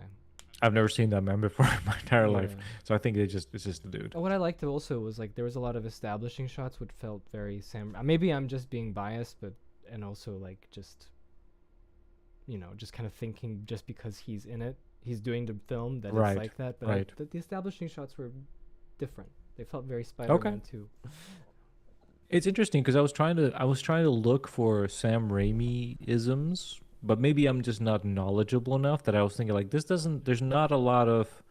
I've never seen that man before in my entire life, Yeah. so I think it's just a dude. What I liked also was like there was a lot of establishing shots which felt very Sam. Maybe I'm just being biased, and also like just kind of thinking just because he's in it, he's doing the film that Right, it's like that. But right. the establishing shots were different. They felt very Spider-Man too. It's interesting because I was trying to look for Sam Raimi isms, but maybe I'm just not knowledgeable enough that I was thinking like this doesn't. There's not a lot of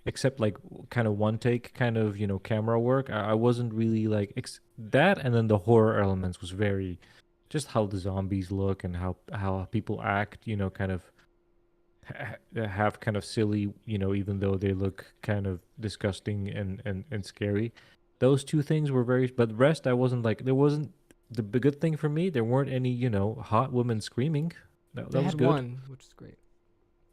except like kind of one take kind of camera work. I wasn't really like that, and then the horror elements was very just how the zombies look and how people act. Kind of have kind of silly. Even though they look kind of disgusting and scary. Those two things were very, but the rest I wasn't like there wasn't the good thing for me. There weren't any hot women screaming. They That was had good. one, which is great.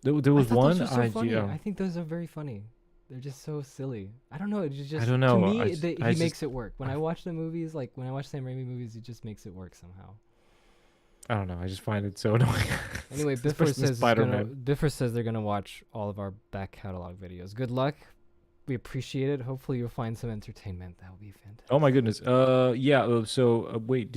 There I was thought one. those were so funny. Yeah. I think those are very funny. They're just so silly. I don't know. It's just I don't to know. me, I he just makes it work. When I watch the movies, like when I watch Sam Raimi movies, he just makes it work somehow. I don't know. I just find it so annoying. Anyway, Especially Spider-Man. Biffer says they're gonna watch all of our back catalog videos. Good luck. We appreciate it. Hopefully, you'll find some entertainment. That would be fantastic. Oh my goodness. Yeah. So wait.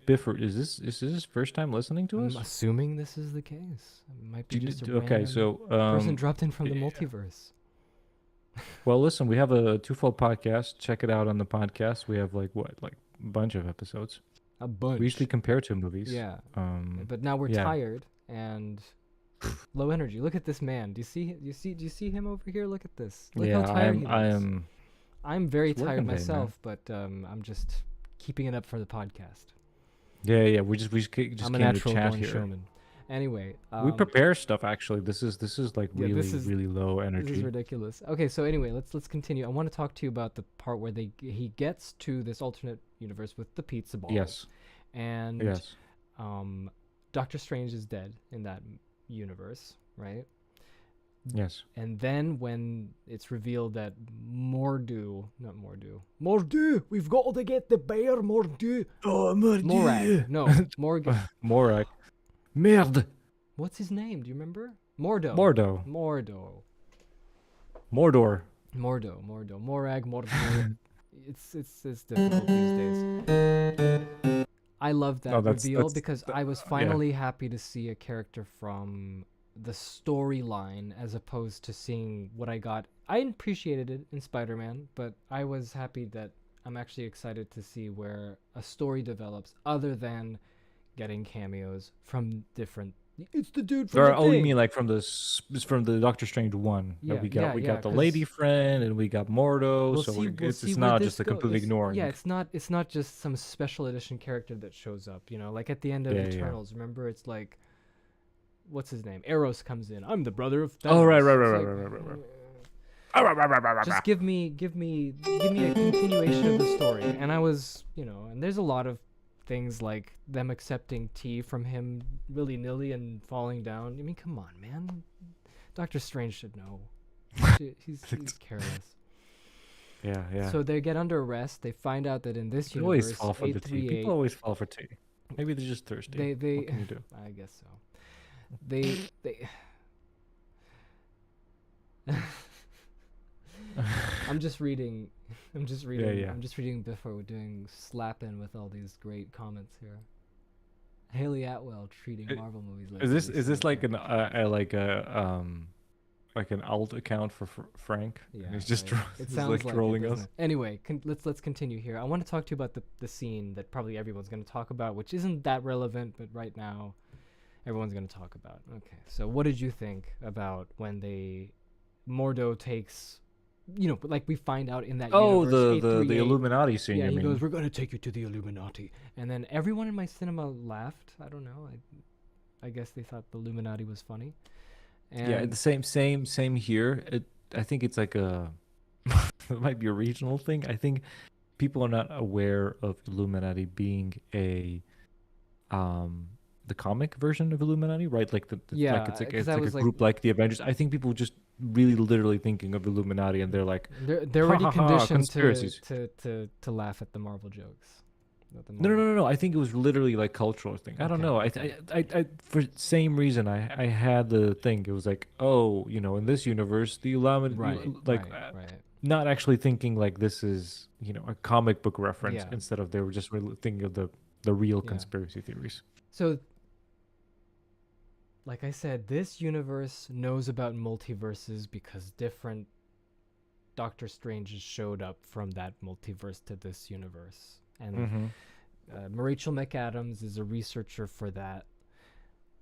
Biffer? Is this his first time listening to us? I'm assuming this is the case. It might be just a Okay. random So person dropped in from the yeah. multiverse. Well, listen. We have a Twofold podcast. Check it out on the podcast. We have like a bunch of episodes. A bunch. We usually compare two movies. Yeah. Um. But now we're yeah. tired and low energy. Look at this man. Do you see him over here? Look at this. Look Yeah. how tired he looks. I am. I'm very It's a tired working day, man. myself, but I'm just keeping it up for the podcast. Yeah. Yeah. We just I'm came a to natural chat born here. showman. Anyway, We prepare stuff actually. This is like yeah, really this really low is energy. ridiculous. Okay, so anyway, let's continue. I want to talk to you about the part where he gets to this alternate universe with the pizza balls. Yes. And Yes. Doctor Strange is dead in that universe, right? Yes. And then when it's revealed that Mordu, we've got to get the bear, Mordu. Oh, Morag, no, Morgan. Morag. Merde. What's his name? Do you remember? Mordo. Mordo. Mordor. Mordor. Morag, Mordo. it's difficult these days. I love that reveal because I was finally happy to see a character from the storyline as opposed to seeing what I got. I appreciated it in Spider-Man, but I was happy that I'm actually excited to see where a story develops other than getting cameos from different. It's the dude from the Oh, you thing. mean like from the Doctor Strange one? Yeah, That we got yeah, the 'cause lady friend and we got Mordo. We'll So see it's where not this just a goes. complete ignoring. Yeah, it's not just some special edition character that shows up. Like at the end of Yeah, yeah. Eternals. Remember, it's like, what's his name? Eros comes in. I'm the brother of. Oh, right. Thanos." It's like, just give me a continuation of the story. And I was, and there's a lot of things like them accepting tea from him willy-nilly and falling down. I mean, come on, man. Doctor Strange should know. He's careless. Yeah. So they get under arrest. They find out that in this People always universe, fall for the tea. 838. People always fall for tea. Maybe they're just thirsty. They What can you do? I guess so. They I'm just reading. Yeah. I'm just reading before we're doing slap in with all these great comments here. Haley Atwell treating Marvel movies like Is this like an like an alt account for Frank? Yeah, And he's just right. It he's sounds like like trolling it, us. doesn't it? Anyway, let's continue here. I want to talk to you about the scene that probably everyone's going to talk about, which isn't that relevant, but right now everyone's going to talk about. Okay, so what did you think about when Mordo takes, like we find out in that Oh, universe, the 838, Illuminati scene. yeah, you he mean? goes, "We're going to take you to the Illuminati," and then everyone in my cinema laughed. I don't know. I guess they thought the Illuminati was funny. And Yeah, the same here. I think it's like a it might be a regional thing. I think people are not aware of Illuminati being the comic version of Illuminati, right? Like Yeah, like it's 'cause I like a was like- group like the Avengers. I think people just really literally thinking of Illuminati and they're like, they're already Ha, ha, ha, conditioned conspiracies. to laugh at the Marvel jokes. At the no. Marvel- I think it was literally like cultural thing. I don't Okay, know. I for same reason I had the thing. It was like, oh, in this universe, the Illuminati, like right. not actually thinking like this is a comic book reference. Yeah. Instead of they were just really thinking of the real Yeah. conspiracy theories. So, like I said, this universe knows about multiverses because different Doctor Stranges showed up from that multiverse to this universe. and Rachel McAdams is a researcher for that.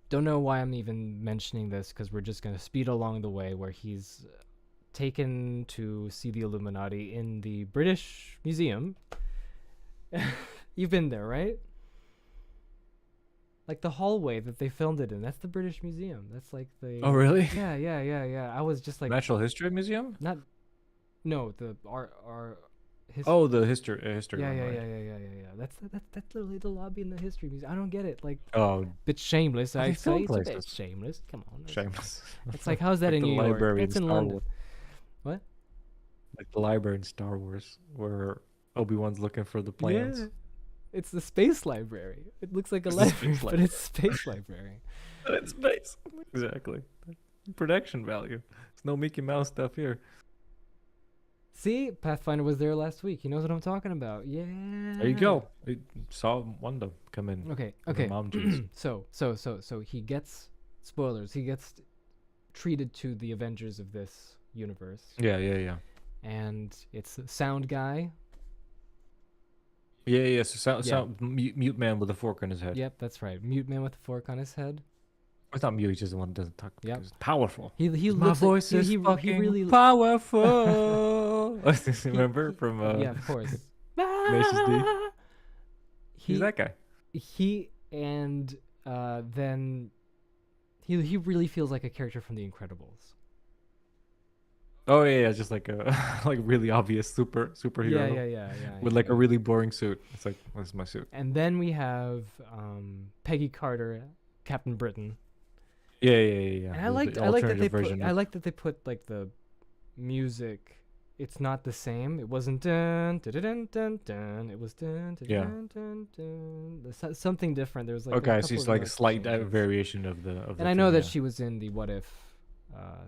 Don't know why I'm even mentioning this, because we're just gonna speed along the way where he's taken to see the Illuminati in the British Museum. You've been there, right? Like the hallway that they filmed it in. That's the British Museum. That's like the. Oh really? Yeah. I was just like. Natural History Museum? Not. No, the our. Oh, the history. Yeah, one, yeah, right? yeah. That's literally the lobby in the History Museum. I don't get it. Like. Oh, Bit shameless. they I'd say film it's a bit places. shameless. Come on. shameless. It's like, how's that Like in the New York? library That's in in Star London. Wars. What? Like the library in Star Wars, where Obi-Wan's looking for the plans. Yeah. It's the space library. It looks like a It's the library, space but it's space library. It's space. Exactly. Production value. There's no Mickey Mouse stuff here. See, Pathfinder was there last week. He knows what I'm talking about. Yeah. There you go. I saw Wanda come in. Okay. with her Okay. mom jeans. So he gets spoilers. He gets treated to the Avengers of this universe, Yeah. and it's a sound guy. Yeah. So Yeah. mute man with a fork in his head. Yep, that's right. Mute man with a fork on his head. It's not mute. He's just the one that doesn't talk. Yep. He's powerful. He My looks like- voice is he fucking really powerful. Remember from yeah, of course. Tenacious D? He, He's that guy. he and then he really feels like a character from The Incredibles. Oh yeah, just like a like really obvious superhero. Yeah. With like a really boring suit. It's like, what's my suit? And then we have Peggy Carter, Captain Britain. Yeah. And I like that they put version I like that they put like the music. It's not the same. It wasn't dun dun dun dun dun. It was dun dun Yeah. dun dun dun. There's something different. There was like a okay, so couple it's of like a note slight changes. variation of the. And I know that yeah. she was in the What If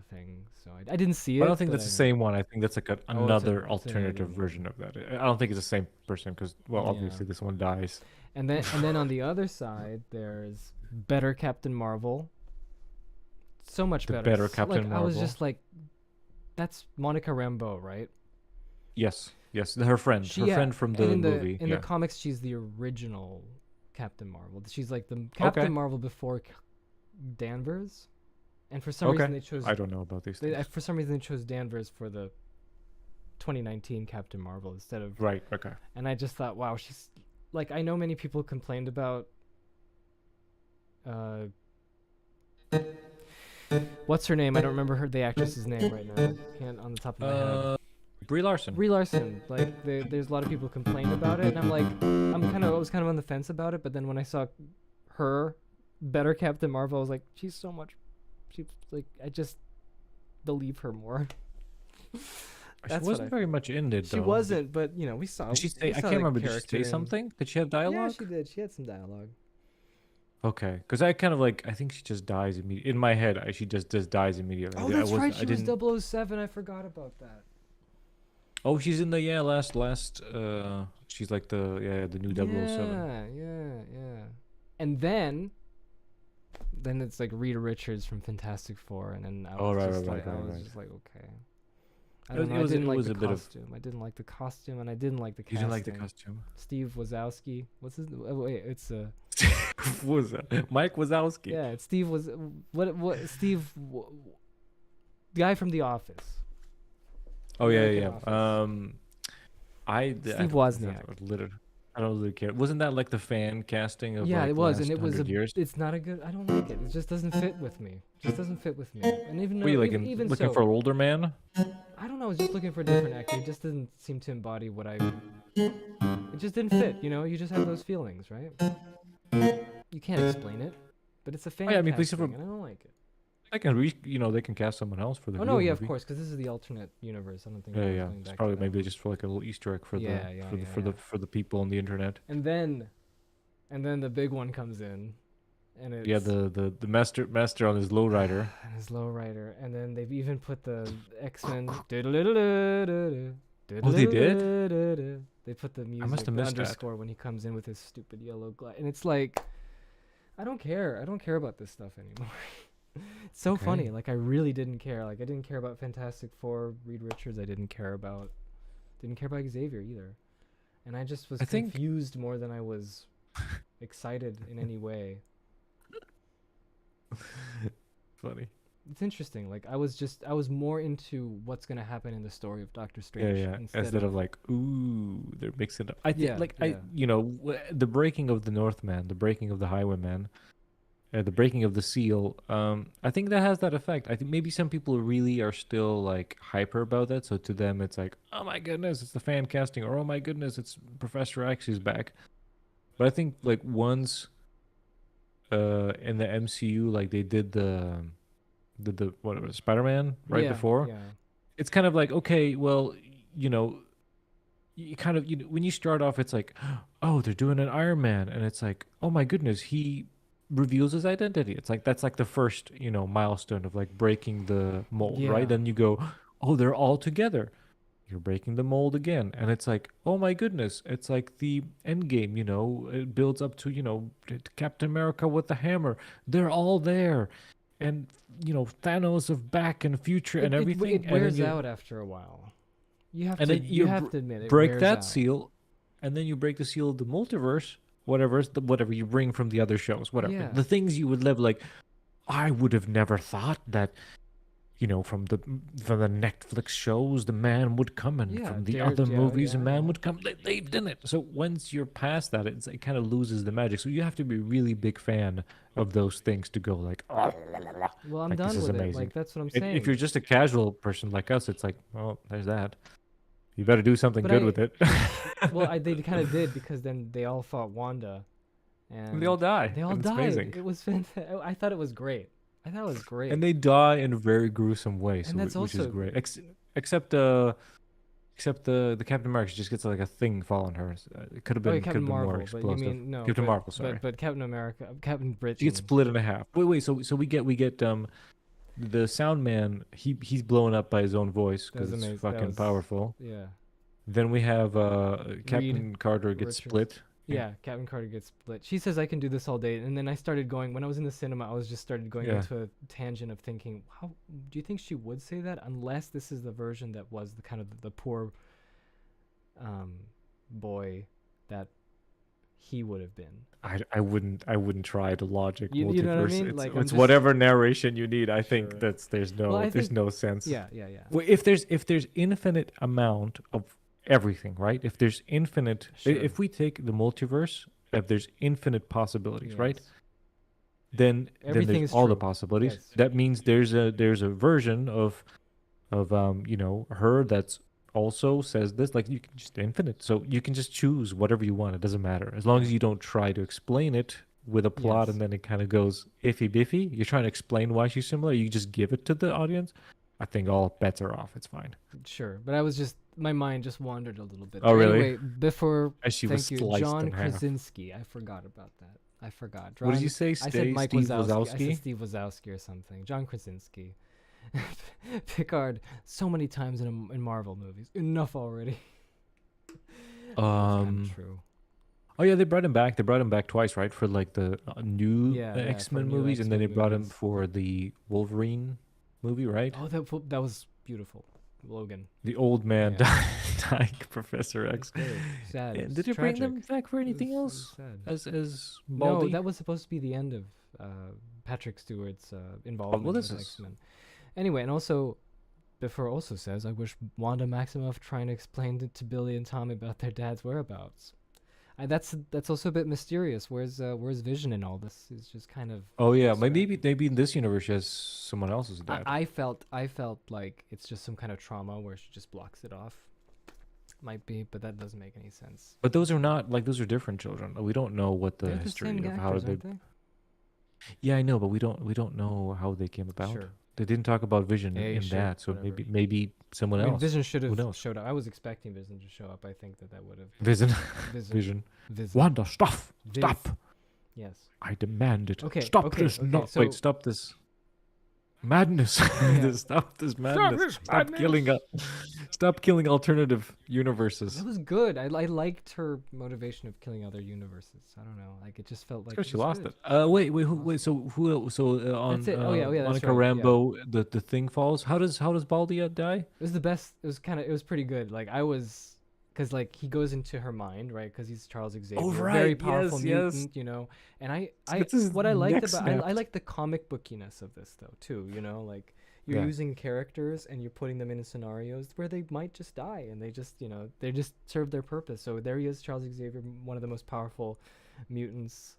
thing, so I didn't see it. I don't think but that's the I know. same one. I think that's like it's another an alternative alien. version of that. I don't think it's the same person because, well, Yeah. obviously this one dies. And then on the other side, there's better Captain Marvel. So much The better. better S- Captain like, I was Marvel. just like, that's Monica Rambeau, right? Yes, her friend, Yeah, friend from and the in movie. In yeah. the comics, she's the original Captain Marvel. She's like the Captain Marvel before Danvers. And for some reason they chose. I don't know about these things. For some reason they chose Danvers for the 2019 Captain Marvel instead of. Right. Okay. And I just thought, wow, she's like, I know many people complained about. What's her name? I don't remember the actress's name right now. Can't on the top of my head. Brie Larson. Brie Larson. Like, there's a lot of people complained about it, and I'm like, I was kind of on the fence about it. But then when I saw her, better Captain Marvel, I was like, she's like, I just believe her more. She That's what wasn't very much in it, though. She wasn't, but we saw. Did she say? we I saw can't the remember. Did she character say in- something? Did she have dialogue? Yeah, she did. She had some dialogue. Okay, because I kind of like. I think she just dies immediately. In my head, she just dies immediately. Oh, I that's wasn't- right. I She was didn't- 007. I forgot about that. Oh, she's in the last. She's like the new 007. Yeah. And then it's like Rita Richards from Fantastic Four, and then I was Oh, right, just right, like, right, I was right. just like, okay. I It don't know. I was- didn't it like was the a bit of- costume. I didn't like the costume, and I didn't like the You casting. didn't like the costume. Steve Wazowski. What's his? Oh, wait, it's What was that? Mike Wazowski. yeah. It's Steve was what Steve, guy from The Office. Oh yeah. American Office. Steve Wozniak. I don't really care. Wasn't that like the fan casting of? Yeah, like, it the was, last and it was 100 years? It's not a good. I don't like it. It just doesn't fit with me. And even Were you though, like even looking so, for an older man? I don't know. I was just looking for a different actor. It just doesn't seem to embody what I. It just didn't fit. You just have those feelings, right? You can't explain it, but it's a fan. I mean, please casting, for- and I don't like it. They can cast someone else for the. Oh no, real yeah, of movie. course, because this is the alternate universe. I don't think. Yeah, they're yeah. going It's back to probably that. maybe just for like a little Easter egg for Yeah, the people on the internet. And then the big one comes in, and it's Yeah, the master on his lowrider. and his lowrider, and then they've even put the X-Men. Oh, they did. They put the music must have missed that. underscore when he comes in with his stupid yellow glass, and it's like, I don't care. I don't care about this stuff anymore. It's so Okay. funny. Like, I really didn't care. Like, I didn't care about Fantastic Four, Reed Richards. I didn't care about Xavier either. and I just was I think- confused more than I was excited in any way. Funny. It's interesting. Like I was more into what's gonna happen in the story of Doctor Strange Yeah. Instead of like, ooh, they're mixing up. I think the breaking of the Northman, the breaking of the Highwayman, the breaking of the seal. I think that has that effect. I think maybe some people really are still like hyper about that. So to them, it's like, oh my goodness, it's the fan casting, or oh my goodness, it's Professor X is back. But I think like once, in the MCU, like they did the what was it, Spider-Man right before. Yeah. It's kind of like, okay, well, you know, you kind of, when you start off, it's like, oh, they're doing an Iron Man, and it's like, oh my goodness, he reveals his identity. It's like that's like the first, milestone of like breaking the mold, Yeah. right? Then you go, oh, they're all together. You're breaking the mold again, and it's like, oh my goodness, it's like the end game. It builds up to Captain America with the hammer. They're all there, and Thanos of back and future and everything. It wears out after a while. You have And to then you have to admit it break wears that out. seal, and then you break the seal of the multiverse. Whatever you bring from the other shows, whatever Yeah. the things you would live like. I would have never thought that. From the Netflix shows, the man would come, and from the other movies, a man would come. They've done it. So once you're past that, it kind of loses the magic. So you have to be a really big fan of those things to go like, oh, Well, I'm like, done this is with it. amazing. Like that's what I'm If, saying. if you're just a casual person like us, it's like, well, there's that. You better do something But good with it. they kind of did, because then they all fought Wanda, and They all die. They all and it's died. amazing. It was fantastic. I thought it was great. And they die in very gruesome ways, And that's which is also- great. Except the Captain America just gets like a thing fall on her. It could have been, Captain more Marvel, but explosive. you mean no? Captain but, Marvel, sorry. But Captain America, Captain Britain. She gets split in half. Wait. So we get the sound man. He's blown up by his own voice That was because it's amazing. That fucking was- powerful. Yeah. Then we have Captain Carter gets Richards. split. Yeah, Captain Carter gets split. She says I can do this all day, and then I started going. When I was in the cinema, I was just started going Yeah. into a tangent of thinking, how do you think she would say that? Unless this is the version that was the kind of the poor boy that he would have been. I wouldn't try to logic You multiverse. know what I mean? It's, Like, I'm it's just- whatever narration you need. I think Sure. there's Well, I think- no sense. Yeah. Well, if there's infinite amount of everything, right? If there's infinite, Sure. if we take the multiverse, if there's infinite possibilities, right? Yes. Then Everything there's is all the true. possibilities. Yes. That means there's a version of her that's also says this. Like you can just infinite, so you can just choose whatever you want. It doesn't matter as long as you don't try to explain it with a plot, Yes. and then it kind of goes iffy biffy. You're trying to explain why she's similar. You just give it to the audience. I think all bets are off. It's fine. Sure, but my mind just wandered a little bit. Oh, really? Anyway, before As she was thank you, sliced John in half. Krasinski. I forgot about that. I forgot. What did you John- say? I said Mike Steve Wazowski. I Wazowski? said Steve Wazowski or something. John Krasinski. Picard so many times in Marvel movies. Enough already. That's kinda true. Oh yeah, they brought him back. They brought him back twice, right? For like the new Yeah, for X-Men new movies, and then they X-Men brought him movies. for the Wolverine movie, right? Oh, that was beautiful. Logan. The old man Yeah. dying Professor X. It's very sad. Yeah, It's did you bring them tragic. back for It was- anything it was else? sad. As No, Baldy? that was supposed to be the end of Patrick Stewart's involvement this with is- X-Men. Anyway, and also, Biffer also says, I wish Wanda Maximoff trying to explain to Billy and Tommy about their dad's whereabouts. That's also a bit mysterious. Where's Vision in all this? It's just kind of. Oh yeah, abstract. maybe in this universe she has someone else's dad. I felt like it's just some kind of trauma where she just blocks it off. Might be, but that doesn't make any sense. But those are not like those are different children. We don't know what the They're the history same of how actors, they. aren't they? Yeah, I know, but we don't know how they came about. Sure. They didn't talk about Vision Yeah, in sure, that, so whatever. maybe someone I mean, else. Vision should Who have knows? showed up. I was expecting Vision to show up. I think that would have. Vision. Vision. Vision. Wanda, stop! Viz. Stop! Yes. I demand it. Okay, Stop okay, this! okay, No, so- wait, stop this madness! Yeah. Stop this madness! this Stop killing Stop killing alternative universes. It was good. I liked her motivation of killing other universes. I don't know. Like it just felt like Because it she was lost good. it. Wait. So who else? So on That's it. Oh, yeah, that's Monica right, yeah. Rambeau, the thing falls. How does Baldy die? It was the best. It was pretty good. Like I was, because like he goes into her mind, right? Because he's Charles Xavier, Oh, very right. powerful Yes, mutant, you know. And Gets his what I liked neck about I snapped. like the comic bookiness of this though too, you know, like you're Yeah. using characters and you're putting them in scenarios where they might just die and they just, you know, they just serve their purpose. So there he is, Charles Xavier, one of the most powerful mutants,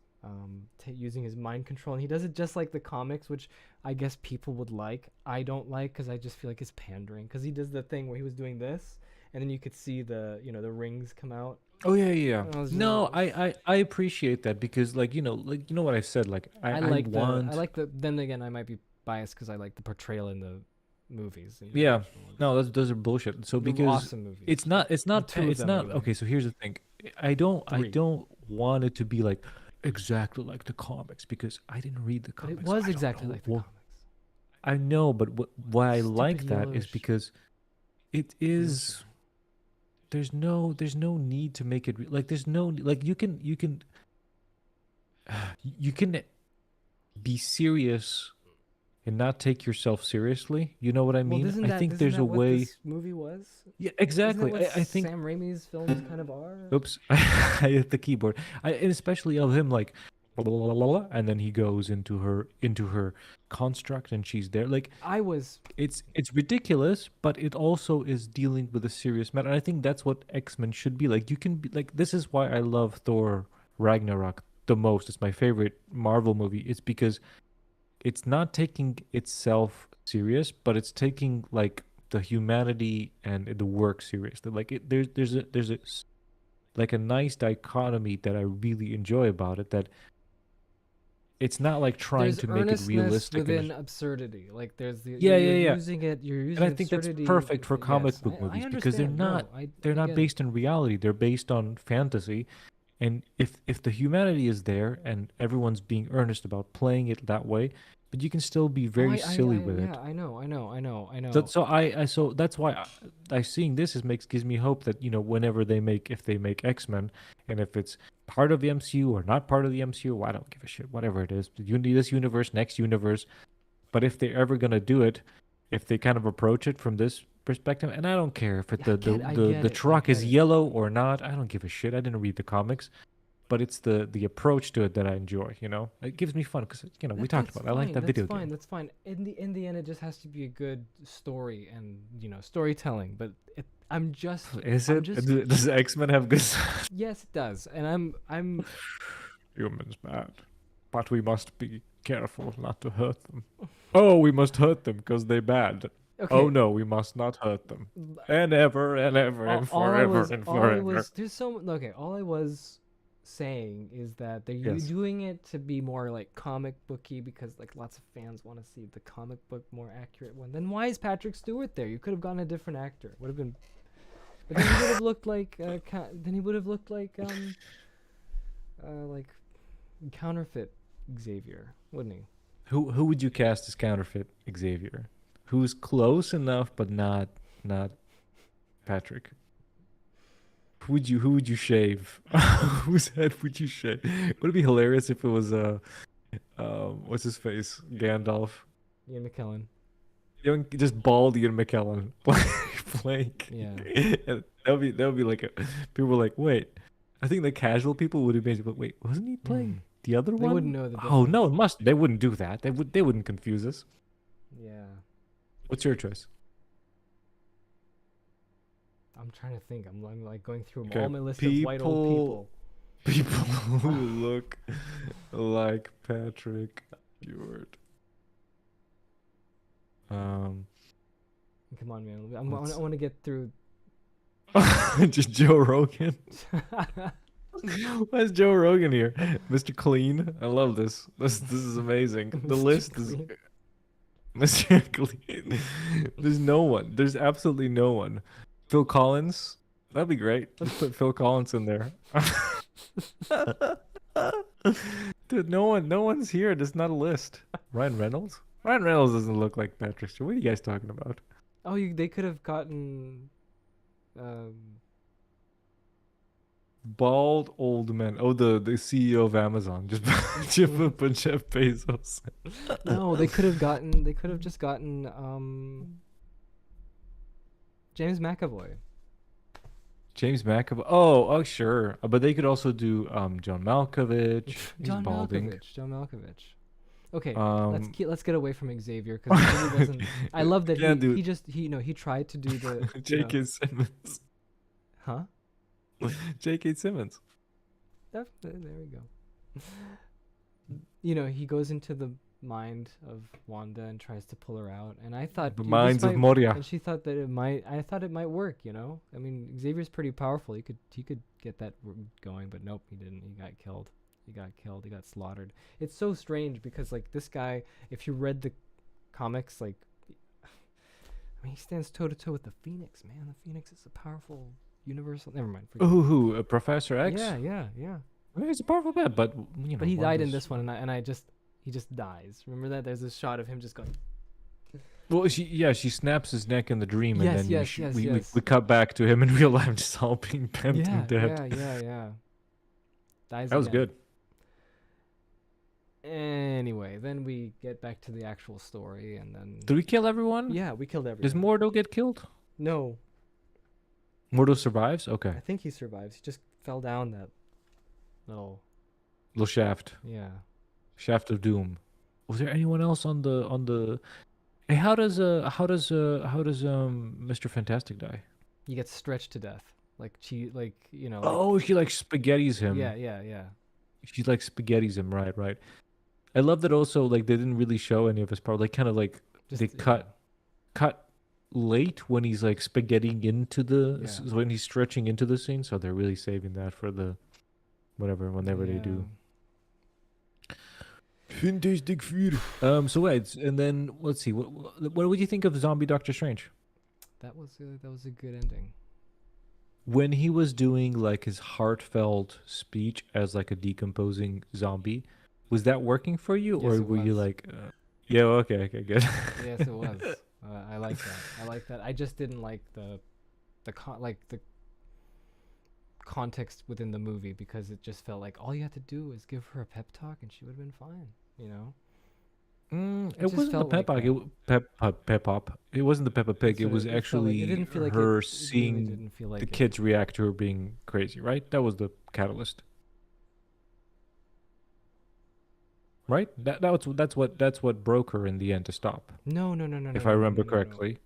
using his mind control, and he does it just like the comics, which I guess people would like. I don't like because I just feel like it's pandering. Because he does the thing where he was doing this, and then you could see the the rings come out. Oh yeah, yeah. And I was No, just, I appreciate that because like what I said, like I I like want. I like the. Then again, I might be biased because I like the portrayal in the movies. Yeah. original ones. No, those are bullshit. So They're because awesome movies. it's not two of it's them, not anyway. okay. So here's the thing. I Three. don't want it to be like exactly like the comics because I didn't read the But comics. it was I don't exactly know like the what- comics. I know, but why I Stupid like that is yellowish because it is. There's no need to make it like there's no like you can you can be serious and not take yourself seriously. You know what I mean? Well, I think there's a what way. this movie was. Yeah, Isn't exactly. that what I think. Sam Raimi's films kind of are? Oops, I hit the keyboard. And especially of him like, blah, blah, blah, blah, and then he goes into her construct, and she's there. Like I was it's ridiculous, but it also is dealing with a serious matter. And I think that's what X-Men should be like. You can be like, this is why I love Thor Ragnarok the most. It's my favorite Marvel movie. It's because it's not taking itself serious, but it's taking like the humanity and the work seriously. Like there's a like a nice dichotomy that I really enjoy about it. That it's not like trying there's to make it earnestness realistic. within absurdity. Like there's the Yeah, you're yeah. using it. You're using And I think that's absurdity. perfect for comic Yes, book I movies because they're understand. No, not I they're not get it. based in reality. They're based on fantasy. And if the humanity is there and everyone's being earnest about playing it that way, but you can still be very silly with it. Yeah, I know. So that's why I seeing this gives me hope that whenever if they make X-Men, and if it's part of the MCU or not part of the MCU, I don't give a shit. Whatever it is, this universe, next universe. But if they're ever gonna do it, if they kind of approach it from this perspective, and I don't care if I get the it, truck I is get it. yellow or not. I don't give a shit. I didn't read the comics. But it's the approach to it that I enjoy. It gives me fun because we talked That's about it. I like fine, that video That's fine. game. That's fine. In the end, it just has to be a good story and storytelling. But I'm just Is I'm it? just Does X-Men have good yes, it does. And I'm humans bad, but we must be careful not to hurt them. Oh, we must hurt them because they're bad. okay. Oh no, we must not hurt them. And ever and ever and forever and forever. There's so okay. All I was saying is that they're Yes. doing it to be more like comic booky because like lots of fans want to see the comic book more accurate one. Then why is Patrick Stewart there? You could have gotten a different actor. Would have been. But then he would have looked like like counterfeit Xavier, wouldn't he? Who would you cast as counterfeit Xavier? Who's close enough but not Patrick? Who would you shave? Whose head would you shave? Would it be hilarious if it was what's his face? Gandalf. Ian McKellen. Just bald Ian McKellen playing. Yeah. And that would be like people were like, wait. I think the casual people would have been like, wait, wasn't he playing the other They one? wouldn't know the Oh no, difference. they wouldn't do that. They wouldn't confuse us. Yeah. What's your choice? I'm trying to think. I'm like going through Okay, all my list of white old people. People who look like Patrick Stewart. Come on, man. I want to get through. Just Joe Rogan. Why is Joe Rogan here? Mr. Clean. I love this. This is amazing. The Mr. list is Clean. Mr. Clean. There's no one. There's absolutely no one. Phil Collins. That'd be great. Let's put Phil Collins in there. Dude, no one's here. There's not a list. Ryan Reynolds? Ryan Reynolds doesn't look like Patrick Stewart. What are you guys talking about? Oh, they could have gotten. Bald old man. Oh, the CEO of Amazon. Just put Jeff Bezos. No, they could have gotten. They could have just gotten. James McAvoy. James McAvoy. Oh, sure. But they could also do John Malkovich. He's John balding. Malkovich. John Malkovich. Okay, Um, let's get away from Xavier because he really doesn't. I love that Can't do he just he tried to do the J.K. Simmons. huh. J.K. Simmons. There we go. He goes into the mind of Wanda and tries to pull her out, and I thought The this Minds of might- Moria. and she thought that it might. I thought it might work. I mean, Xavier's pretty powerful. He could get that going, but nope, he didn't. He got killed. He got slaughtered. It's so strange because like this guy, if you read the comics, like, I mean, he stands toe to toe with the Phoenix, man. The Phoenix is a powerful universal. Never mind. forget it. Who? Professor X? Yeah. Well, he's a powerful man, but But he died in this one, and he just dies. Remember that? There's this shot of him just going. Well, she snaps his neck in the dream, and then Yes, we cut back to him in real life, just all being pimped Yeah, and dead. yeah. Dies That was again. good. Anyway, then we get back to the actual story, and then Did we kill everyone? yeah, we killed everyone. Does Mordo get killed? No, Mordo survives. Okay, I think he survives. He just fell down that little little shaft of doom. Was there anyone else on the? Hey, how does Mr. Fantastic die? He gets stretched to death, like Oh, she like spaghettis him. yeah. She like spaghettis him. Right. I love that also. Like they didn't really show any of his power. Like kind of like Just, they cut late when he's like spaghetting into Yeah. when he's stretching into the scene. So they're really saving that for the whenever they do. Fantastic fear. So wait, and then let's see. What would you think of Zombie Doctor Strange? That was a good ending. When he was doing like his heartfelt speech as like a decomposing zombie, was that working for you, Yes, or it were you was. like, yeah, okay, good. Yes, it was. I like that. I just didn't like the context within the movie because it just felt like all you had to do was give her a pep talk and she would have been fine. It just wasn't the felt pep like pop. Pep pop. It wasn't the Peppa Pig. That's It what was it felt like. actually It didn't feel like her it really seeing didn't feel like the it. kids react to her being crazy. Right. That was the catalyst. Right. That's what broke her in the end to stop. No. If I remember correctly.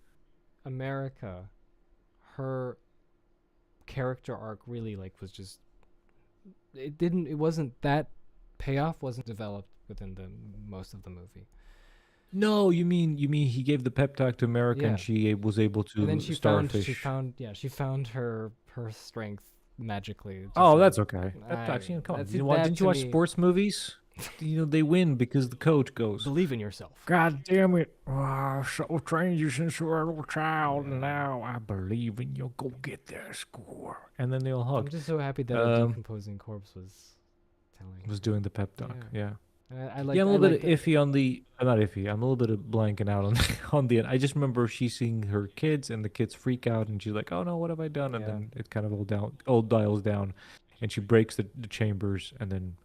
America, her character arc really was just it wasn't that payoff wasn't developed within the most of the movie. No, you mean he gave the pep talk to America Yeah. and she was able to And then she starfish. found her strength magically. Just Oh, like- that's okay. Pep I- talk. Come on. that's- Didn't that you to watch me- sports movies? They win because the coach goes, Believe in yourself. God damn it. So trained you since you were a little child, and now I believe in you. Go get that score. And then they all I'm hug. just so happy that a decomposing corpse was telling. Was doing the pep talk. Yeah. I like. Yeah, I'm a I little like bit iffy on the. Not iffy. I'm a little bit of blanking out on on the end. I just remember she seeing her kids, and the kids freak out, and she's like, "Oh no, what have I done?" And Yeah. then it kind of all dials down, and she breaks the chambers, and then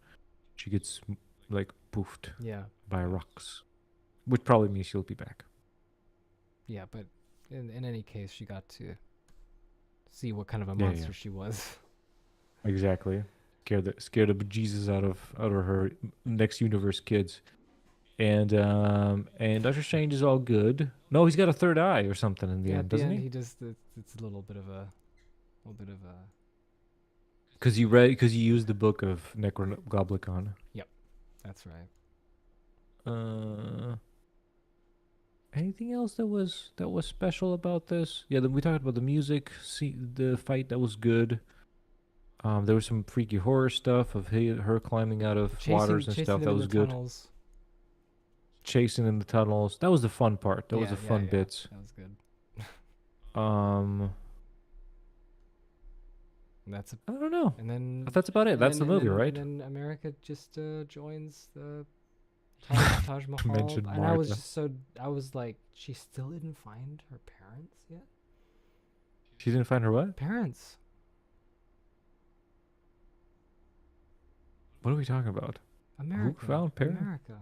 she gets like poofed Yeah, by rocks, which probably means she'll be back. yeah, but in any case, she got to see what kind of a Yeah, monster yeah. she was. Exactly. Scared the bejesus out of her next universe kids. And Doctor Strange is all good. No, he's got a third eye or something in the Yeah, end, at the doesn't end, he? he just it's a little bit of a Because he used the book of Necrogoblicon. that's right. Anything else that was special about this? Yeah, then we talked about the music, see the fight that was good. There was some freaky horror stuff of her climbing out of waters and Chasing stuff. them That in was the good. tunnels. Chasing in the tunnels. That was the fun part. That was Yeah, the fun yeah, bits. That was good. That's I don't know. and then That's about it. That's the movie, right? And then America just joins the Taj Mahal. Mentioned And I was Martha. just I was like, she still didn't find her parents yet. She didn't find her what? Parents. What are we talking about? America. found parents? America.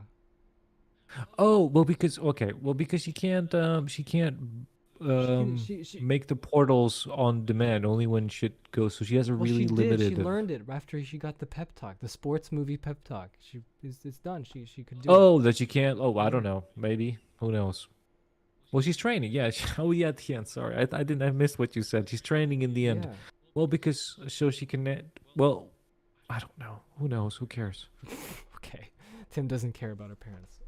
Oh, well, because she can't she make the portals on demand only when shit goes. So she has a well, really she did. limited. She learned it after she got the pep talk, the sports movie pep talk. It's done. She could do it. Oh, that you can't. Oh, I Yeah. don't know. Maybe. Who knows? Well, she's training. Yeah. Oh, yeah. At the end. Sorry, I didn't. I missed what you said. She's training in the end. Yeah. Well, because so she can. Well, I don't know. Who knows? Who cares? Okay. Tim doesn't care about her parents.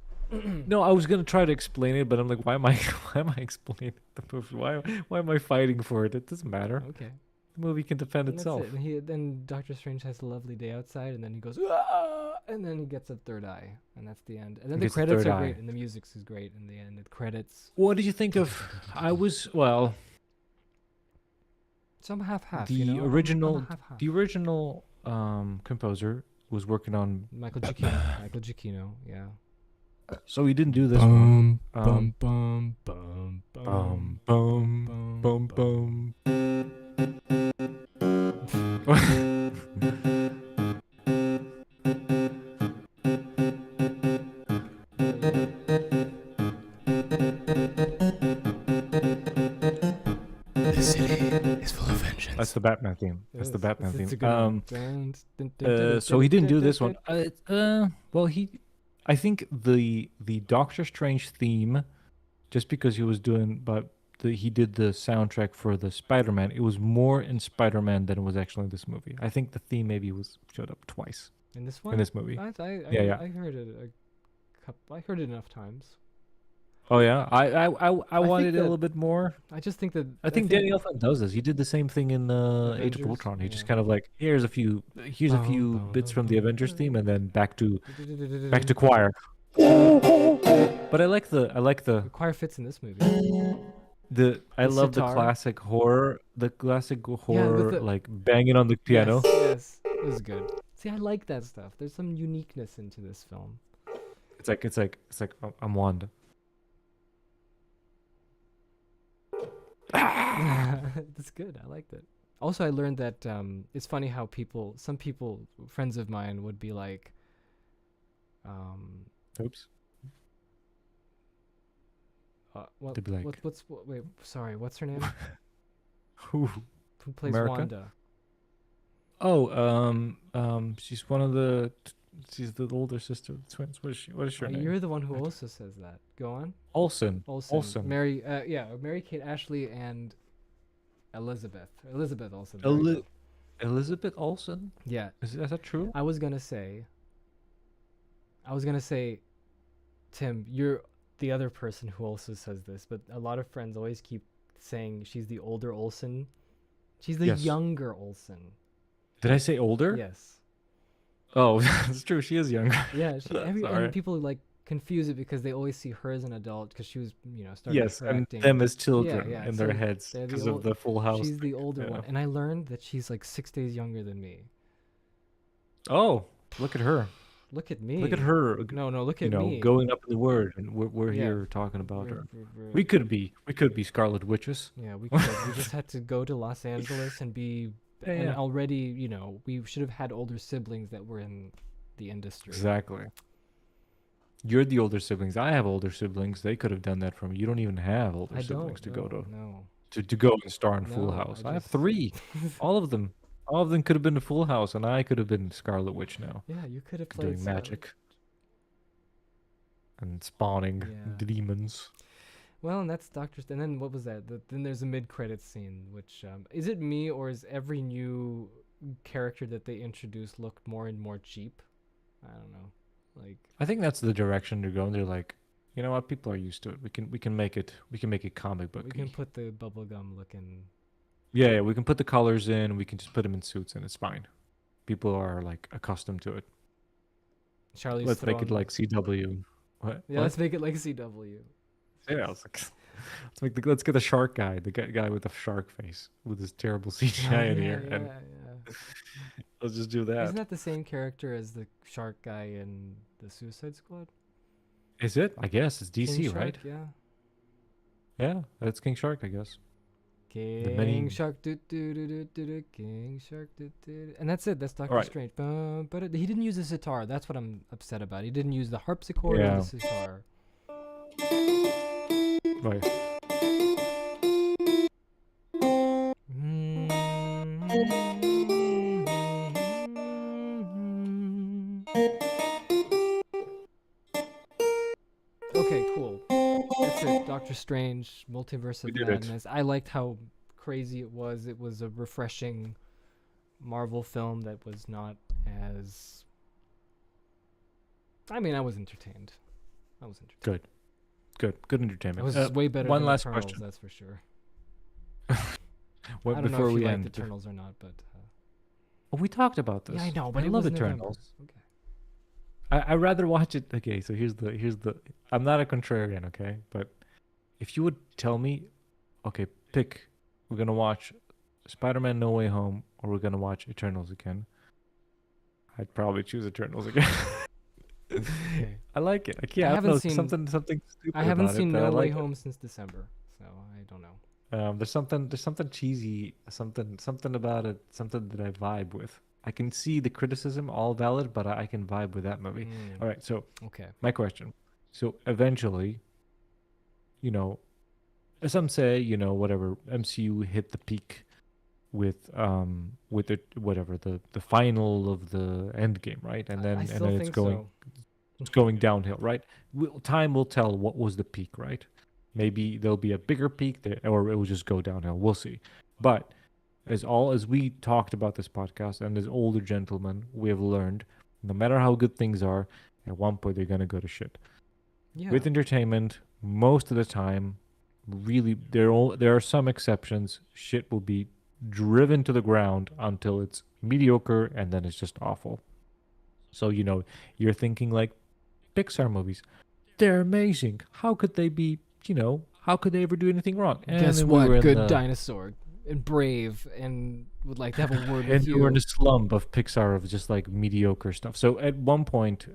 No, I was gonna try to explain it, but I'm like, why am I? Why am I explaining the movie? Why am I fighting for it? It doesn't matter. Okay. The movie can defend And that's itself. it. And then Doctor Strange has a lovely day outside, and then he goes, "Ah!" And then he gets a third eye, and that's the end. And then the Gets a credits third are great, eye. and the music is great in the end. The credits. What did you think of? So I'm half. The You know? original, I'm half. the original composer was working on. Michael Giacchino. Michael Giacchino. Yeah. So he didn't do this one. Bum bum bum Bum bum bum bum. The city is full of vengeance. That's the Batman theme. That's the Batman It's a theme. good one. So he didn't do this one. Well, I think the Doctor Strange theme, just because he was doing, he did the soundtrack for the Spider-Man. It was more in Spider-Man than it was actually in this movie. I think the theme maybe showed up twice In this one? in this movie. Yeah. I heard it I heard it enough times. Oh yeah, I wanted it a that- little bit more. I just think that I think Danny Elfman does this. He did the same thing in Age of Avengers, Ultron. He just yeah. kind of like here's a few bits from the Avengers theme, and then back to choir. But I like the The choir fits in this movie. I love the sitar. classic horror, the- like banging on the piano. Yes, it was good. See, I like that stuff. There's some uniqueness into this film. It's like I'm Wanda. That's good. I liked it. Also, I learned that it's funny how some people, friends of mine, would be like, Oops. what, To be like- wait, sorry, what's her name? Who? Who plays America? Wanda? Oh, she's one of the. She's the older sister of the twins. What is her name? You're the one who also says that. Go on. Olsen. Olsen. Mary, Mary-Kate Ashley and Elizabeth. Elizabeth Olsen. Elizabeth Olsen. Yeah. Is that true? I was gonna say, Tim, you're the other person who also says this, but a lot of friends always keep saying she's the older Olsen. She's the Yes. younger Olsen. Did I say older? Yes. Oh, that's true. She is younger. Yeah. Sorry. And people like confuse it because they always see her as an adult because she was, starting Yes, her and acting. them as children yeah, in their so heads they're the because old- of the Full House. She's the older Yeah. one, and I learned that she's like 6 days younger than me. Oh, look at her! Look at me. Look at her! No, look You at know, me. going up in the word, and we're Yeah. here talking about her. We're- We could be Scarlet Witches. Yeah, we could. We just had to go to Los Angeles and be. Yeah, And yeah. already, we should have had older siblings that were in the industry. Exactly. You're the older siblings. I have older siblings. They could have done that for me. You don't even have older I siblings don't. to go to No. to go and star in Full No, House. I I have just- 3. All of them. All of them could have been in Full House, and I could have been Scarlet Witch now, Yeah, you could have played doing magic and spawning Yeah. demons. Well, and that's Doctor. And then what was that? Then there's a mid-credits scene, which is it me or is every new character that they introduce look more and more cheap? I don't know. Like, I think that's the direction they're going. They're like, you know what? People are used to it. We can make it comic book. we can put the bubblegum looking. Yeah, we can put the colors in. We can just put them in suits, and it's fine. People are like accustomed to it. Charlie's Let's make it Theron. like CW. What? Yeah, What? let's make it like CW. Yeah, I was like, let's get the shark guy, the guy with the shark face with his terrible CGI in here, and Yeah. let's just do that. Isn't that the same character as the shark guy in the Suicide Squad? Is it? I guess it's DC, King right? Shark, yeah. Yeah, that's King Shark, I guess. King many- Shark, do do do do do do. King Shark, do do. Do. And that's it. That's Doctor Alright. Strange. But he didn't use the sitar. That's what I'm upset about. He didn't use the harpsichord or Yeah. the sitar. Right. Okay, cool. That's it. Doctor Strange, Multiverse We of did it. Madness. I liked how crazy it was. It was a refreshing Marvel film that was not as. I mean, I was entertained. Good. Good It entertainment. was way better one than last Eternals, question. that's for sure. What, I don't know before if you we liked end. Eternals or not, but Oh, we talked about this. yeah, I know. But I it love was Eternals. November. Okay. I rather watch it. Okay, so here's the. I'm not a contrarian, okay, but if you would tell me, okay, pick, we're gonna watch Spider-Man: No Way Home, or we're gonna watch Eternals again, I'd probably choose Eternals again. Okay. I like it. I I don't haven't know, seen- something stupid I haven't about seen it that I No Way like Home since December, so I don't know. it. There's something cheesy, something about it, something that I vibe with. I can see the criticism, all valid, but I can vibe with that movie. Mm, All right, so okay. my question. So eventually, some say, whatever, MCU hit the peak with the whatever the final of the end game, right? And I then still it's think going so. it's going downhill, right? Time will tell what was the peak, right? Maybe there'll be a bigger peak there, or it will just go downhill. We'll see. But as we talked about this podcast, and as older gentlemen, we have learned, no matter how good things are, at one point they're gonna go to shit. Yeah. With entertainment, most of the time, really, there are some exceptions. Shit will be driven to the ground until it's mediocre, and then it's just awful. So you're thinking like Pixar movies. They're amazing. How could they be? How could they ever do anything wrong? And Guess then we what? were in Good the, dinosaur and brave and would like to have a word and with we were in you. the slump of Pixar of just like mediocre stuff. So at one point,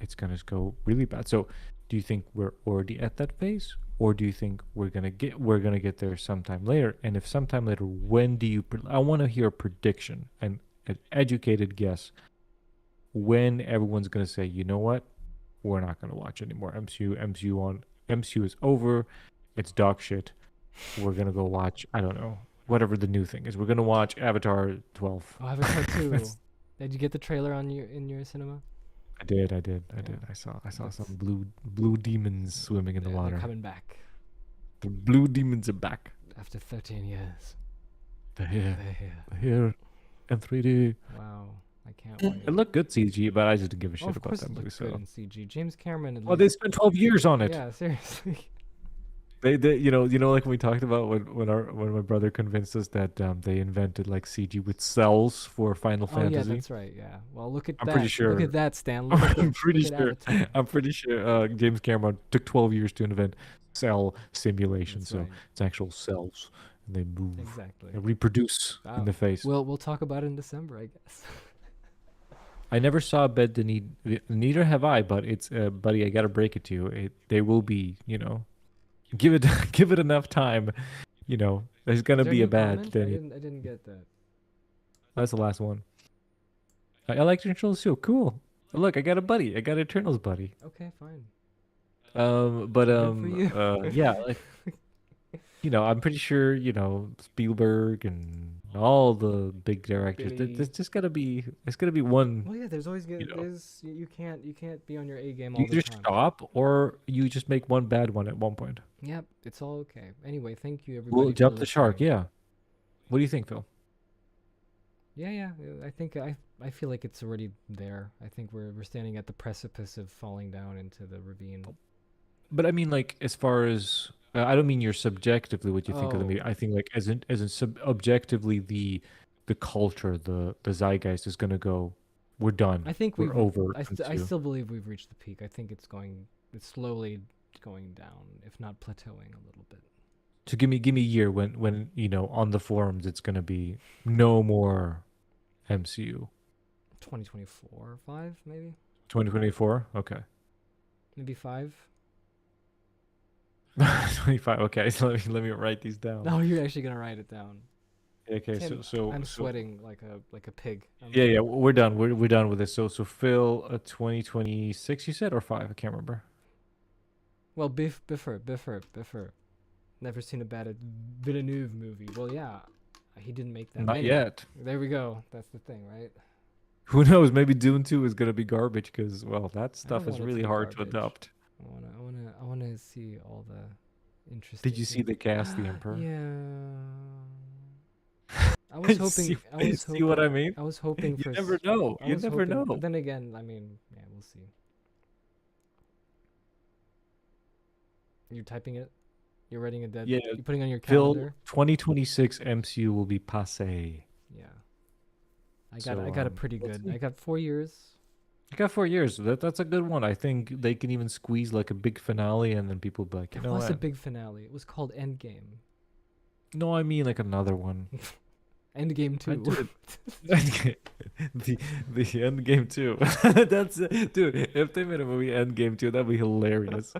it's gonna go really bad. So, do you think we're already at that phase, or do you think we're gonna get there sometime later? And if sometime later, when do you? I want to hear a prediction and an educated guess when everyone's gonna say, you know what, we're not gonna watch anymore. MCU is over. It's dog shit. We're gonna go watch. I don't know. Whatever the new thing is, we're gonna watch Avatar 12. Oh, Avatar 2. That's- Did you get the trailer on in your cinema? I did. Yeah. I saw That's- some blue demons swimming in the They're water. coming back The blue demons are back. after 13 years. They're here. They're here. They're here. In 3D. Wow. I can't wait. It looked good CG, but I just didn't give a shit Oh, of about course that it movie. looks good So, in CG. James Cameron. At well, they least- spent 12 years on it. Yeah, seriously. They like when we talked about when my brother convinced us that they invented like CG with cells for Final Oh yeah, Fantasy. that's right. Yeah. Well, look at I'm that. pretty Look sure- at that, Stan. Look at I'm pretty look at sure. Avatar. I'm pretty sure James Cameron took 12 years to invent cell simulation. That's So right. it's actual cells, and they move, Exactly. and reproduce Wow. in the face. We'll talk about it in December, I guess. I never saw Bed the Need. Neither have I. But it's buddy. I gotta break it to you. They will be. Give it give it enough time. There's gonna Is there be new a bad comment? Danny. I didn't get that. That's the last one. I like Eternals too. Cool. Look, I got a buddy. I got Eternals buddy. Okay, fine. But Good for you. yeah, like I'm pretty sure Spielberg and all the big directors. Billy. There's just gotta be. It's gonna be one. Well, yeah. There's always You know. there's you can't be on your A game You all the either time. stop or you just make one bad one at one point. Yep, it's all okay. Anyway, thank you everybody. We'll for jump the shark. listening. Yeah. What do you think, Phil? Yeah. I think I feel like it's already there. I think we're standing at the precipice of falling down into the ravine. But I mean, like, as far as I don't mean you're subjectively what you think of the Oh. movie. I think like as in objectively the culture, the zeitgeist is gonna go. We're done. I think we're we've over. I MCU. still believe we've reached the peak. I think it's slowly going down, if not plateauing a little bit. So give me a year when on the forums it's gonna be no more MCU. 2024, 5 maybe, 2024. Okay. maybe 5. 25. Okay. So let me write these down. No, you're actually gonna write it down. Okay. Tim, So I'm so- sweating like a pig. Yeah. We're done. We're done with this. So Phil, 2026 you said, or 5? I can't remember. Well, Biffer. Never seen a bad Villeneuve movie. Well, yeah, He didn't make that Not many. yet. There we go. That's the thing, right? Who knows? Maybe Dune 2 is gonna be garbage because, well, that stuff is want it to really be hard to garbage. adopt. I wanna see all the interesting. Did you see the cast, the Emperor? Yeah. I was hoping. See what I mean? I was hoping You for. never know. I You was never hoping, know. But then again, I mean, yeah, we'll see. You're typing it. You're writing it dead. Yeah, You're putting on your Phil, calendar. 2026 MCU will be passé. Yeah. I So, got it pretty let's good. see. I got 4 years. You got 4 years. That's a good one. I think they can even squeeze like a big finale, and then people be like, you It know was a what? big finale. It was called Endgame. No, I mean like another one. Endgame I 2. did the end game too. That's dude. If they made a movie Endgame 2, that'd be hilarious.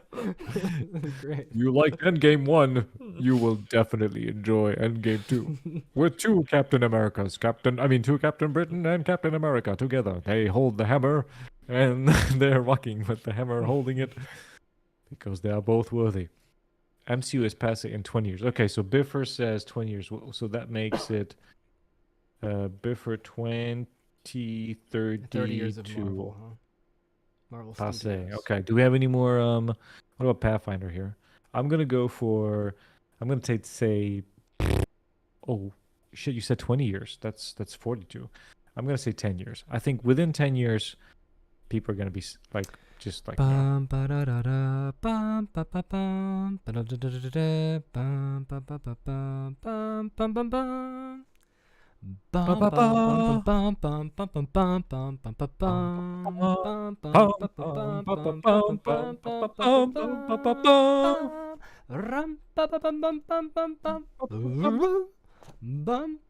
Great. You like Endgame 1, you will definitely enjoy Endgame 2. With two Captain Americas, two Captain Britain and Captain America together. They hold the hammer, and they're walking with the hammer holding it because they are both worthy. MCU is passing in 20 years. Okay, so Biffer says 20 years. So that makes it Biffer 2032 30 years of Marvel, huh? Marvel passe. Studios. Okay. Do we have any more? What about Pathfinder here? I'm gonna say. Oh shit! You said 20 years. That's 42. I'm gonna say 10 years. I think within 10 years, people are gonna be just like. Bum ba da da da bum ba ba bum ba da da da da da bum ba ba ba bum bum bum bum bum. Bum bum bum bum bum bum bum bum bum bum bum bum bum bum bum bum bum bum bum ram ba ba bum bum bum bum bum bum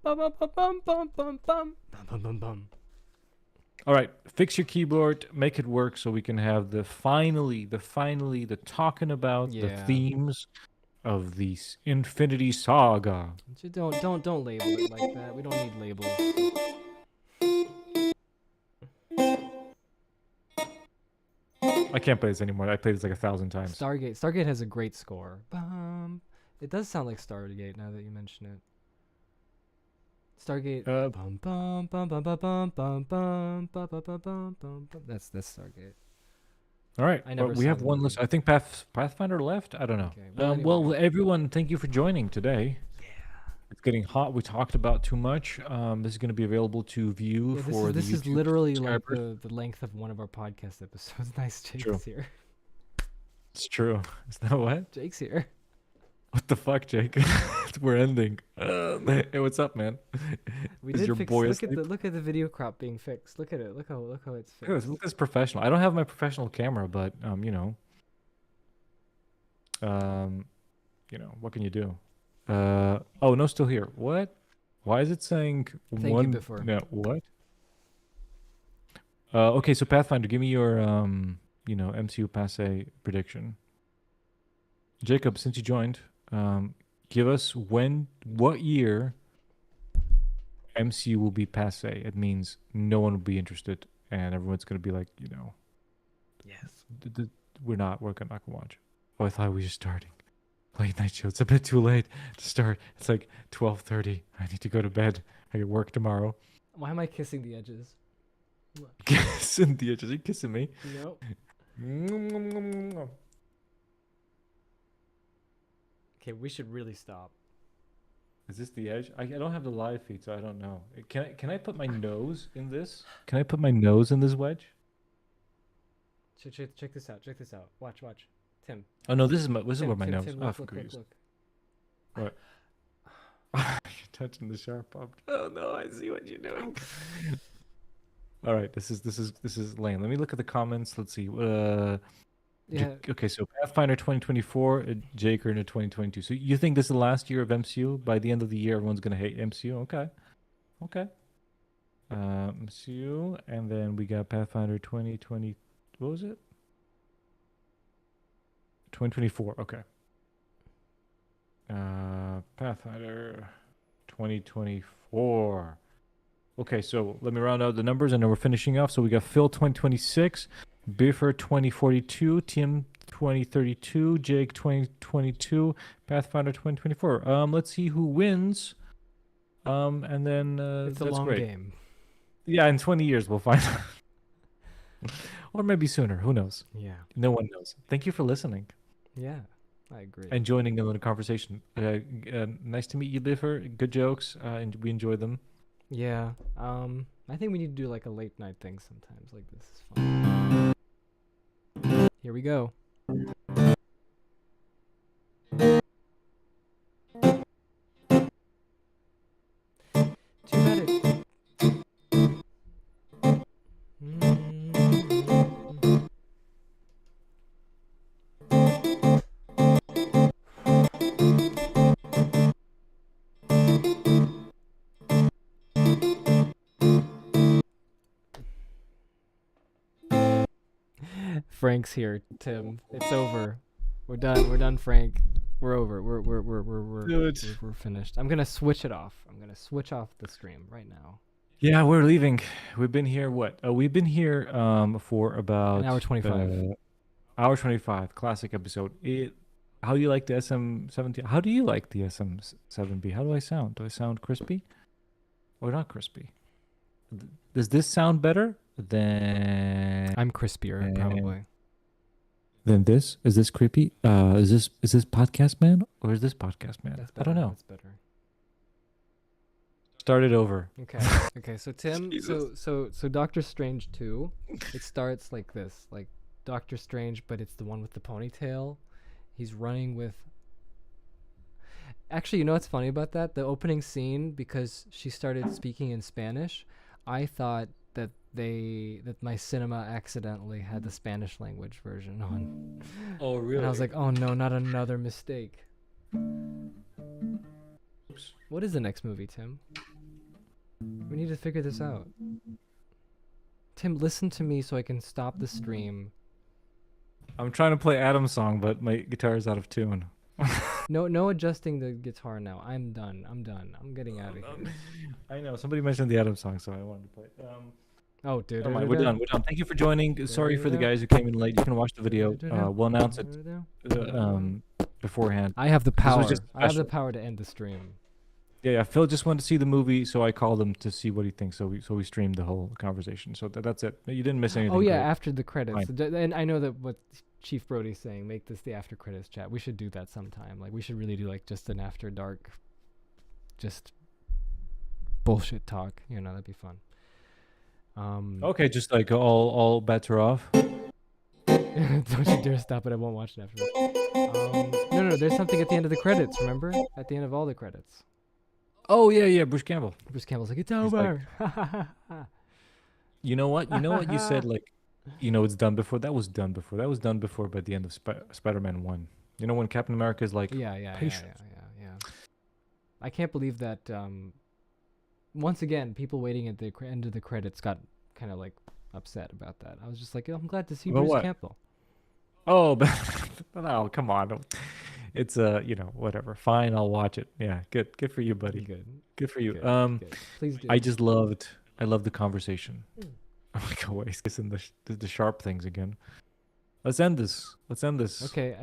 ba ba ba bum bum bum bum bum bum bum. All right, fix your keyboard, make it work so we can have the talking about the Yeah. themes of the Infinity Saga. Just don't label it like that. We don't need labels. I can't play this anymore. I played this like 1,000 times. Stargate has a great score. It does sound like Stargate now that you mention it. Stargate. Bum bum bum bum bum bum bum bum bum bum bum bum bum. That's Stargate. All right. I never We saw have the one movie. list. I think Pathfinder left. I don't know. Okay, well, Well, anyway. everyone, thank you for joining today. Yeah. It's getting hot. We talked about too much. This is going to be available to view Yeah, for this the is YouTube literally like subscribers. the length of one of our podcast episodes. Nice, Jake's True. here. It's true. Is that what? Jake's here. What the fuck, Jake? We're ending. Hey, what's up, man? We Is did your fix. boy Look at the video crop being fixed. Look at it. Look how it's Good. fixed. Look at this professional. I don't have my professional camera, but what can you do? Oh no, still here. What? Why is it saying Thank you, one? Biffer. No, what? Okay, so Pathfinder, give me your MCU passe prediction. Jacob, since you joined, give us what year MCU will be passe. It means no one will be interested, and everyone's gonna be like, Yes. we're not gonna watch. Oh, I thought we were starting late night show. It's a bit too late to start. It's like 12:30. I need to go to bed. I get work tomorrow. Why am I kissing the edges? Kissing the edges. Are you kissing me? Nope. Mm. Okay, we should really stop. Is this the edge? I don't have the live feed, so I don't know. Can I put my nose in this? Can I put my nose in this wedge? Check this out. Check this out. Watch. Tim. Oh no, this is where my Tim, nose. Tim, Oh, look, for look, Christ. look. You're touching the sharp object. Oh no, I see what you're doing. All right, this is lame. Let me look at the comments. Let's see. Yeah. Okay, so Pathfinder 2024, Jaker into 2022. So you think this is the last year of MCU? By the end of the year, everyone's gonna hate MCU. Okay. MCU, and then we got Pathfinder 2020. What was it? 2024. Okay. Pathfinder 2024. Okay, so let me round out the numbers and then we're finishing off. So we got Phil 2026, Biffer 2042, Tim 2032, Jake 2022, Pathfinder 2024. Let's see who wins And then It's a that's long great. game. Yeah, in 20 years we'll find out. Or maybe sooner. Who knows? Yeah. No one knows. Thank you for listening Yeah. I agree. and joining in the conversation. Nice to meet you, Liver. Good jokes. And we enjoy them. Yeah. I think we need to do like a late night thing sometimes. Like this is fun. Here we go. Too bad it. Frank's here, Tim. It's over. We're done. We're done, Frank. We're over. We're finished. I'm gonna switch it off. I'm gonna switch off the stream right now. Yeah, we're leaving. We've been here. What? We've been here for about An hour 25. Hour 25. Classic episode. How do you like the SM17? How do you like the SM7B? How do I sound? Do I sound crispy or not crispy? Does this sound better than I'm crispier, probably. than this? Is this creepy? Is this podcast man or is this podcast man? That's I better. don't know. That's better. Start it over. Okay. Okay. So Tim. So Doctor Strange 2. It starts like this, like Doctor Strange, but it's the one with the ponytail. He's running with. Actually, you know what's funny about that? The opening scene, because she started speaking in Spanish, I thought that my cinema accidentally had the Spanish language version on. Oh, really? And I was like, oh no, not another mistake. What is the next movie, Tim? We need to figure this out. Tim, listen to me so I can stop the stream. I'm trying to play Adam's song, but my guitar is out of tune. No adjusting the guitar now. I'm done. I'm getting out of here. I know. Somebody mentioned the Adams song, so I wanted to play it. Oh, dude. Never mind, we're done. We're done. Thank you for joining. Sorry for the guys who came in late. You can watch the video. We'll announce it beforehand. I have the power. just I have the special. power to end the stream. Yeah. Phil just wanted to see the movie, so I called him to see what he thinks. So we streamed the whole conversation. So that's it. You didn't miss anything. Oh yeah, great. after the credits. And I know that what Chief Brody's saying, make this the after credits chat. We should do that sometime. Like we should really do like just an after dark, just bullshit talk. You know, that'd be fun. Okay, just like all bets are off. Don't you dare stop it. I won't watch it afterwards. No, there's something at the end of the credits, remember? At the end of all the credits. Oh yeah, Bruce Campbell. Bruce Campbell's like, it's He's over. You know what you said, like, it's done before. That was done before. That was done before by the end of Spider-Man 1. You know when Captain America is like, yeah. patience. I can't believe that, once again, people waiting at the end of the credits got kind of like upset about that. I was just like, I'm glad to see About Bruce what? Campbell. Oh, but no, come on. It's whatever. Fine, I'll watch it. Yeah, good for you, buddy. Good for you. Good. Please do. I love the conversation. Oh my God, he's kissing the sharp things again. Let's end this. Okay.